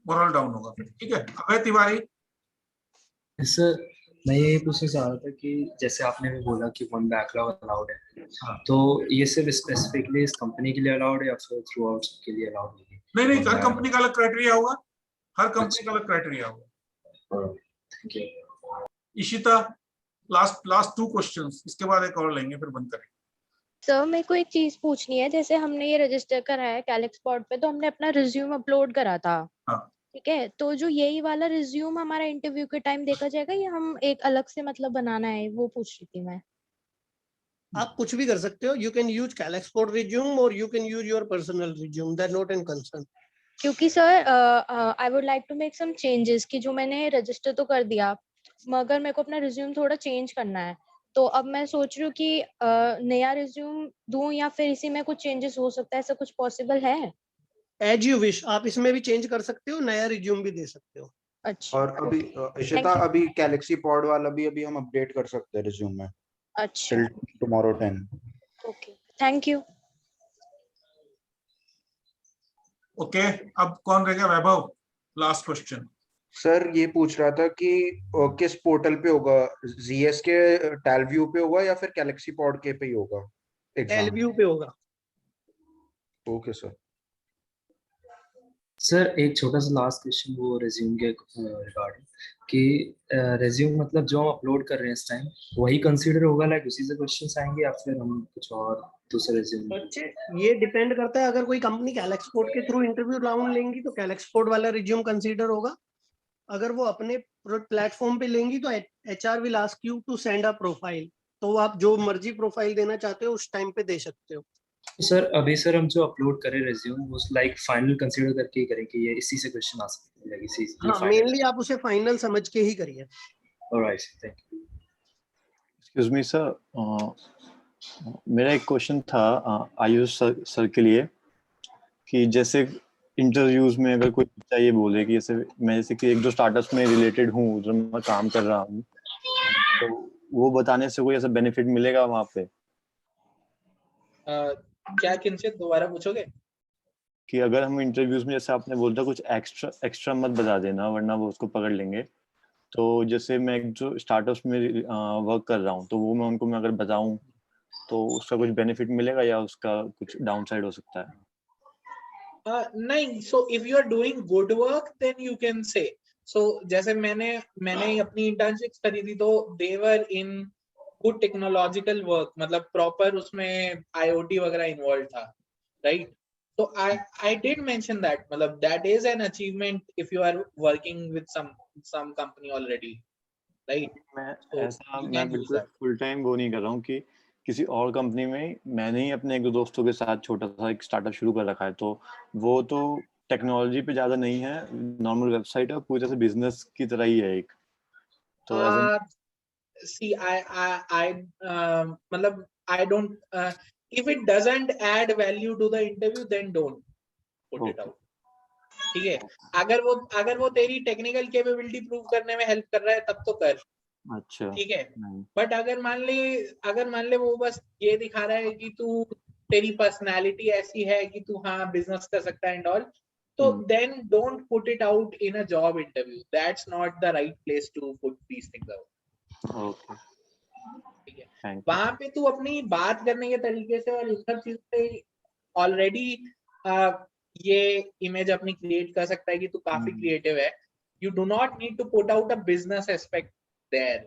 मोरल डाउन होगा फिर। ठीक है, अभय तिवारी। सर मैं ये पूछना चाह रहा था कि जैसे आपने भी बोला कि 1 बैकलॉग अलाउड है, तो ये सिर्फ स्पेसिफिकली इस कंपनी के लिए अलाउड है या फिर थ्रू आउट सबके लिए अलाउड है? नहीं, हर कंपनी का अलग क्राइटेरिया होगा, हर कंपनी का अलग क्राइटेरिया होगा। Thank you. Ishita, last 2 questions, इसके बाद एक और लेंगे फिर बंद करेंगे। सर मेरे को एक चीज पूछनी है, जैसे हमने ये रजिस्टर करा है कैलेक्सपोर्ट पे, तो हमने अपना रिज्यूम अपलोड करा था, ठीक है, तो जो यही वाला रिज्यूम हमारा इंटरव्यू के टाइम देखा जाएगा या हम एक अलग से मतलब बनाना है, वो पूछ रही थी मैं। आप कुछ भी कर सकते हो, you can use calexport resume और you can use your personal resume, that not an concern. क्योंकि sir I would like to make some changes, कि जो मैंने रजिस्टर तो कर दिया मगर मेरे को अपना रिज्यूम थोड़ा चेंज करना है, तो अब मैं सोच रही हूँ कि नया रिज्यूम दूं या फिर इसी में कुछ चेंजेस हो सकता है, ऐसा कुछ पॉसिबल है? एज यू विश, आप इसमें भी चेंज कर सकते हो, नया रिज्यूम भी दे सकते हो। अच्छा। और अभी इशिता, अभी गैलेक्सी पॉड वाला भी अभी हम अपडेट कर सकते हैं रिज्यूम में। अच्छा। Till tomorrow 10। Okay, thank you. Okay, अब कौन रह गया? वैभव, लास्ट क्वेश्चन। सर ये पूछ रहा था कि किस पोर्टल पे होगा, जीएस के टेलव्यू पे होगा या फिर गैलेक्सी पॉड के पे ही होगा एग्जाम? टेलव्यू पे होगा। Okay sir. सर एक छोटा सा लास्ट क्वेश्चन वो रिज्यूम के रिगार्डिंग कि रिज्यूम मतलब जो हम अपलोड कर रहे हैं इस टाइम वही कंसीडर होगा, लाइक उसी से क्वेश्चंस आएंगे या फिर हम कुछ और दूसरे रिज्यूम? ये डिपेंड करता है, अगर कोई कंपनी कैलेक्सपोर्ट के थ्रू इंटरव्यू राउंड लेंगी तो कैलेक्सपोर्ट वाला रिज्यूम कंसीडर होगा, अगर वो अपने प्लेटफॉर्म पे लेंगी तो HR will ask you to send a profile, तो आप जो मर्जी प्रोफाइल देना चाहते हो उस टाइम पे दे सकते हो। सर अभी सर हम जो अपलोड करें रिज्यूम वो लाइक फाइनल कंसीडर करके ही करें कि ये इसी से क्वेश्चन आ सकते हैं, इसी हाँ, मेनली आप उसे फाइनल समझ के ही करिए। Alright, thank you. Excuse me sir, मेरा एक क्वेश्चन था आयुष सर के लिए कि जैसे इंटरव्यूज में अगर कोई बच्चा ये बोले कि जैसे कि 1-2 स्टार्टअप्स में रिलेटेड हूँ, उधर मैं काम कर रहा हूँ, तो वो बताने से कोई ऐसा बेनिफिट मिलेगा वहाँ पे? क्या किनसे दोबारा पूछोगे? कि अगर हम इंटरव्यूज में जैसे आपने बोला था कुछ एक्स्ट्रा मत बता देना वरना वो उसको पकड़ लेंगे, तो जैसे मैं जो स्टार्टअप्स में वर्क कर रहा हूँ तो वो मैं अगर बताऊँ तो उसका कुछ बेनिफिट मिलेगा या उसका कुछ डाउनसाइड हो सकता है? नहीं, so if you are doing good work then you can say. So जैसे मैंने अपनी इंटर्नशिप्स करी थी तो they were in good technological work, मतलब प्रॉपर उसमें IoT वगैरह इन्वॉल्व था, right? So I did mention that, मतलब that is an achievement if you are working with some company already, right? मैं बिल्कुल फुल टाइम वो नहीं कर रहा हूँ कि किसी और कंपनी में मैंने ही अपने 1-2 दोस्तों के साथ छोटा सा एक स्टार्टअप शुरू कर रखा है, तो वो तो टेक्नोलॉजी पे ज्यादा नहीं है, नॉर्मल वेबसाइट है, पूरी तरह से बिजनेस की तरह ही है एक। तो see I मतलब I don't if it doesn't add value to the interview then don't put it out, ठीक है? अगर वो तेरी टेक्निकल कैपेबिलिटी प्रूव करने में हेल्प कर रहा है तब तो कर, अच्छा, ठीक है? बट अगर मान ले वो बस ये दिखा रहा है कि तू तेरी पर्सनालिटी ऐसी है कि तू हाँ बिजनेस कर सकता है एंड ऑल, तो then don't put it out in a job interview. That's not the right place to put these things out. Okay, ठीक है? वहां पे तू अपनी बात करने के तरीके से और इस सब चीज से ऑलरेडी ये इमेज अपनी क्रिएट कर सकता है कि तू काफी क्रिएटिव है. You do not need to put out a business aspect there.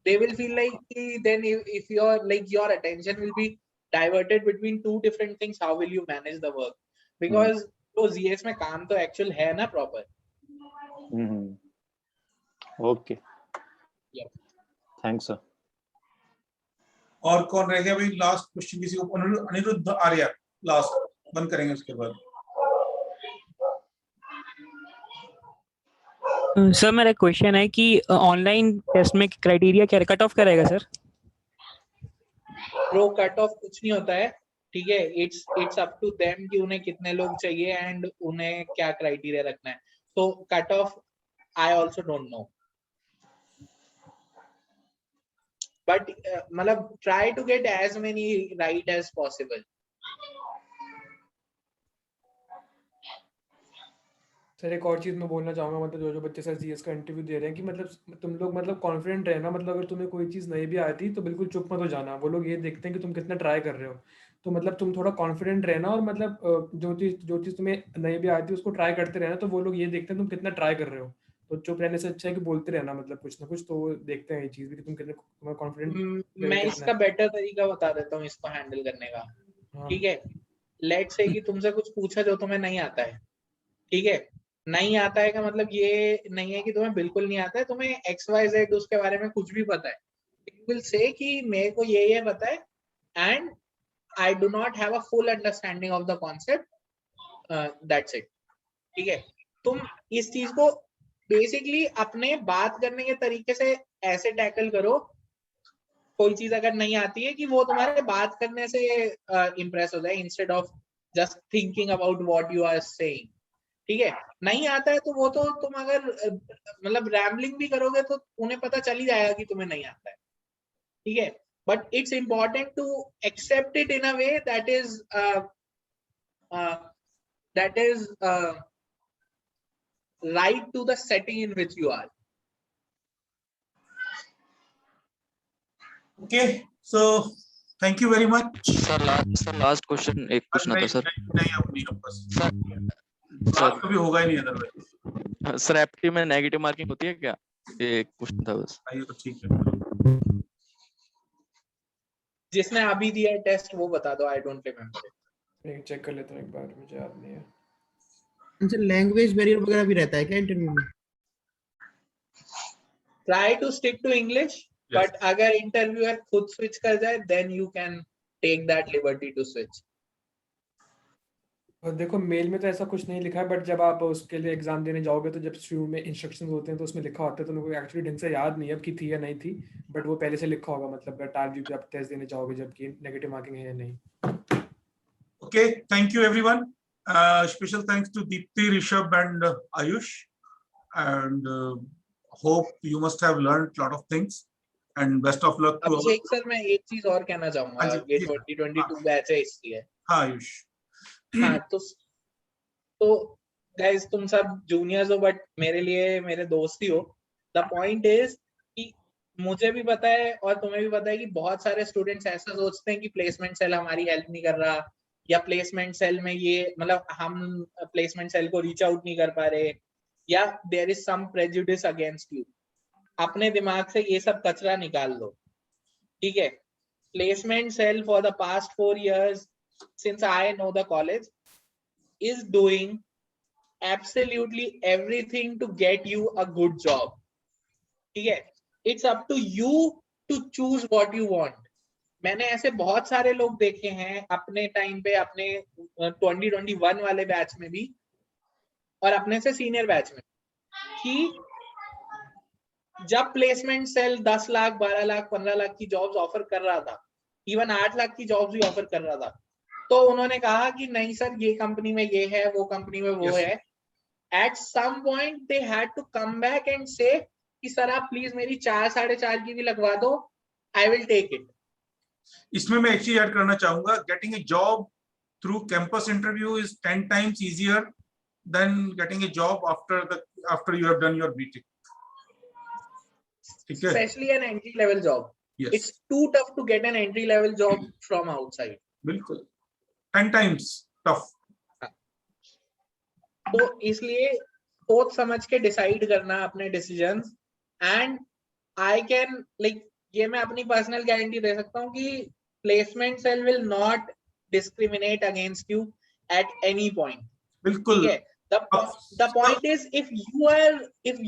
They will feel like then if your attention will be diverted between two different things, how will you manage the work? Because तो GS में काम तो एक्चुअल है ना प्रॉपर. Okay, thanks sir. और कौन रह गया भाई? लास्ट क्वेश्चन किसी को? अनिरुद्ध आर्या, लास्ट, बंद करेंगे उसके बाद. सर मेरा क्वेश्चन है कि ऑनलाइन टेस्ट में क्राइटेरिया क्या, कट ऑफ क्या रहेगा सर? प्रो कट ऑफ कुछ नहीं होता है, ठीक है? इट्स अप टू देम कि उन्हें कितने लोग चाहिए एंड उन्हें क्या क्राइटेरिया रखना है. तो cut off I also don't know. but मतलब try to get as many right as possible. Sir एक और चीज मैं बोलना चाहूंगा, मतलब जो बच्चे सर जीएस का इंटरव्यू दे रहे हैं कि मतलब तुम लोग मतलब कॉन्फिडेंट रहना, मतलब अगर तुम्हें कोई चीज नहीं भी आती तो बिल्कुल चुप मत हो जाना। वो लोग ये देखते हैं कि तुम कितना ट्राई कर रहे हो, तो मतलब तुम थोड़ा कॉन्फिडेंट रहना और मतलब जो चीज तुम्हें नहीं भी आती उसको ट्राई करते रहना, तो वो लोग ये देखते हैं तुम कितना ट्राई कर रहे हो। तो चुप रहने से अच्छा है कि बोलते रहना, मतलब कुछ ना कुछ, तो वो देखते हैं ये चीज भी कि तुम कितने कॉन्फिडेंट। मैं इसका बेटर तरीका बता देता हूँ इसको हैंडल करने का। ठीक है, लेट्स से कि तुमसे कुछ पूछा जो तुम्हें नहीं आता है। ठीक है, नहीं आता है का मतलब ये नहीं है कि तुम्हें बिल्कुल नहीं आता है, तुम्हें XYZ उसके बारे में कुछ भी पता है। यू विल से कि मेरे को ये पता है and I do not have a full understanding of the concept, that's it. ठीक है, तुम इस चीज को बेसिकली अपने बात करने के तरीके से ऐसे टैकल करो, कोई चीज अगर नहीं आती है कि वो तुम्हारे बात करने से इम्प्रेस हो जाए instead of just thinking about what you are saying. ठीक है, नहीं आता है तो वो तो तुम अगर मतलब रैम्बलिंग भी करोगे तो उन्हें पता चल ही जाएगा कि तुम्हें नहीं आता है। ठीक है, but it's important to accept it in a way that is right to the setting in which you are. Okay, so thank you very much. Sir last question एक पूछना था सर। नहीं अब बस सर कभी होगा ही नहीं अदरवाइज। सर एप्टी में नेगेटिव मार्किंग होती है क्या? ये एक क्वेश्चन था बस। ये तो ठीक है। जिसने अभी दिया टेस्ट वो बता दो, आई डोंट रिमेम्बर। एक चेक कर लेता हूं एक बार, मुझे याद नहीं है। अच्छा, लैंग्वेज बैरियर वगैरह भी रहता है क्या इंटरव्यू में? Try to stick to English, but अगर इंटरव्यूअर खुद स्विच कर जाए then you can take that liberty to switch. और देखो मेल में तो ऐसा कुछ नहीं लिखा है, बट जब आप उसके लिए एग्जाम देने जाओगे तो जब शुरू में इंस्ट्रक्शंस होते हैं तो उसमें लिखा होता है, तो मेरे को एक्चुअली ढंग से याद नहीं है अब कि थी या नहीं थी, बट वो पहले से लिखा होगा, मतलब टारगेट पे आप टेस्ट देने जाओगे जबकि नेगेटिव मार्किंग है या नहीं। Okay, thank you everyone. Special thanks to Deepti, Rishabh and Ayush, and hope you must have learned a lot of things and best of luck to Abhishek sir, मैं एक चीज और कहना चाहूंगा, ये 2022 बैच है इसलिए। हाँ आयुष। हाँ तो गाइस तुम सब जूनियर्स हो बट मेरे लिए मेरे दोस्त ही हो। द पॉइंट इज कि मुझे भी पता है और तुम्हें भी पता है कि बहुत सारे स्टूडेंट्स ऐसा सोचते हैं कि प्लेसमेंट सेल हमारी हेल्प नहीं कर रहा, या प्लेसमेंट सेल में ये मतलब हम प्लेसमेंट सेल को रीच आउट नहीं कर पा रहे, या there is some prejudice against you. अपने दिमाग से ये सब कचरा निकाल दो। ठीक है, placement cell for the past 4 years since I know the college is doing absolutely everything to get you a good job. ठीक है, it's up to you to choose what you want. मैंने ऐसे बहुत सारे लोग देखे हैं अपने टाइम पे, अपने 2021 वाले बैच में भी और अपने से सीनियर बैच में, कि जब प्लेसमेंट सेल 10 लाख 12 लाख 15 लाख की जॉब्स ऑफर कर रहा था, इवन 8 लाख की जॉब्स भी ऑफर कर रहा था, तो उन्होंने कहा कि नहीं सर ये कंपनी में ये है, वो कंपनी में वो है। At some point they had to come back and say कि सर आप प्लीज मेरी 4 4.5 की भी लगवा दो, आई विल टेक इट। इसमें मैं एक चीज ऐड करना चाहूंगा, getting a job through campus interview is 10 times easier than getting a job after you have done your BTech. ठीक है, especially an entry level job. Yes. It's too tough to get an entry level job from outside. बिल्कुल 10 times tough. तो इसलिए सोच समझ के डिसाइड करना अपने decisions, and I can like ये मैं अपनी पर्सनल गारंटी दे सकता हूँ कि placement cell will not discriminate against you at any point. बिल्कुल। The point is if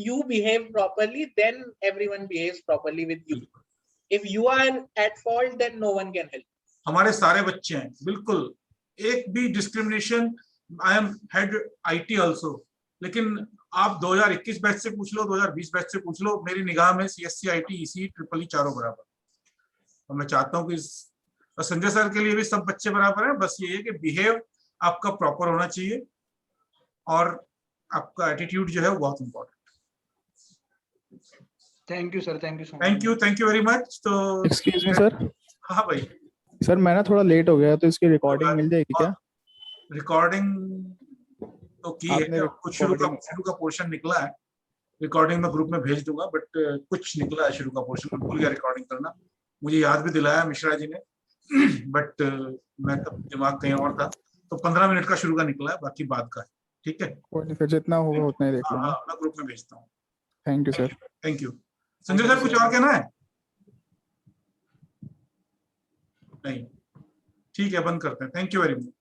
you behave properly, then everyone behaves properly with you. If you are at fault, then no one can help. हमारे सारे बच्चे हैं, बिल्कुल एक भी discrimination. I am head IT also, लेकिन आप 2021 बैच से पूछ लो, 2020 बैच से पूछ लो, मेरी निगाह में CSC IT EC EEE चारों बराबर। और मैं चाहता हूँ कि संजय सर के लिए भी सब बच्चे बराबर हैं, बस ये है कि बिहेव आपका प्रॉपर होना चाहिए और आपका एटीट्यूड जो है वो बहुत important. Thank you sir, thank you so much. Thank you very much. तो एक्सक्यूज मी सर। हाँ भाई सर मैं ना थोड़ा लेट हो गया, तो इसकी रिकॉर्डिंग मिल जाएगी क्या? रिकॉर्डिंग तो की है, आपने कुछ शुरू का पोर्शन निकला है, रिकॉर्डिंग मैं ग्रुप में भेज दूंगा, बट कुछ निकला है शुरू का पोर्शन, मैं भूल गया रिकॉर्डिंग करना, मुझे याद भी दिलाया मिश्रा जी ने, बट मैं तब दिमाग कहीं और था। तो 15 मिनट का शुरू का निकला है, बाकी बाद का है। ठीक है, कोई नहीं, फिर जितना होगा उतना ही देख हाँ लूंगा। मैं ग्रुप में भेजता हूँ। Thank you sir. Thank you. Sanjay sir कुछ और कहना है? नहीं, ठीक है, बंद करते हैं। Thank you very much.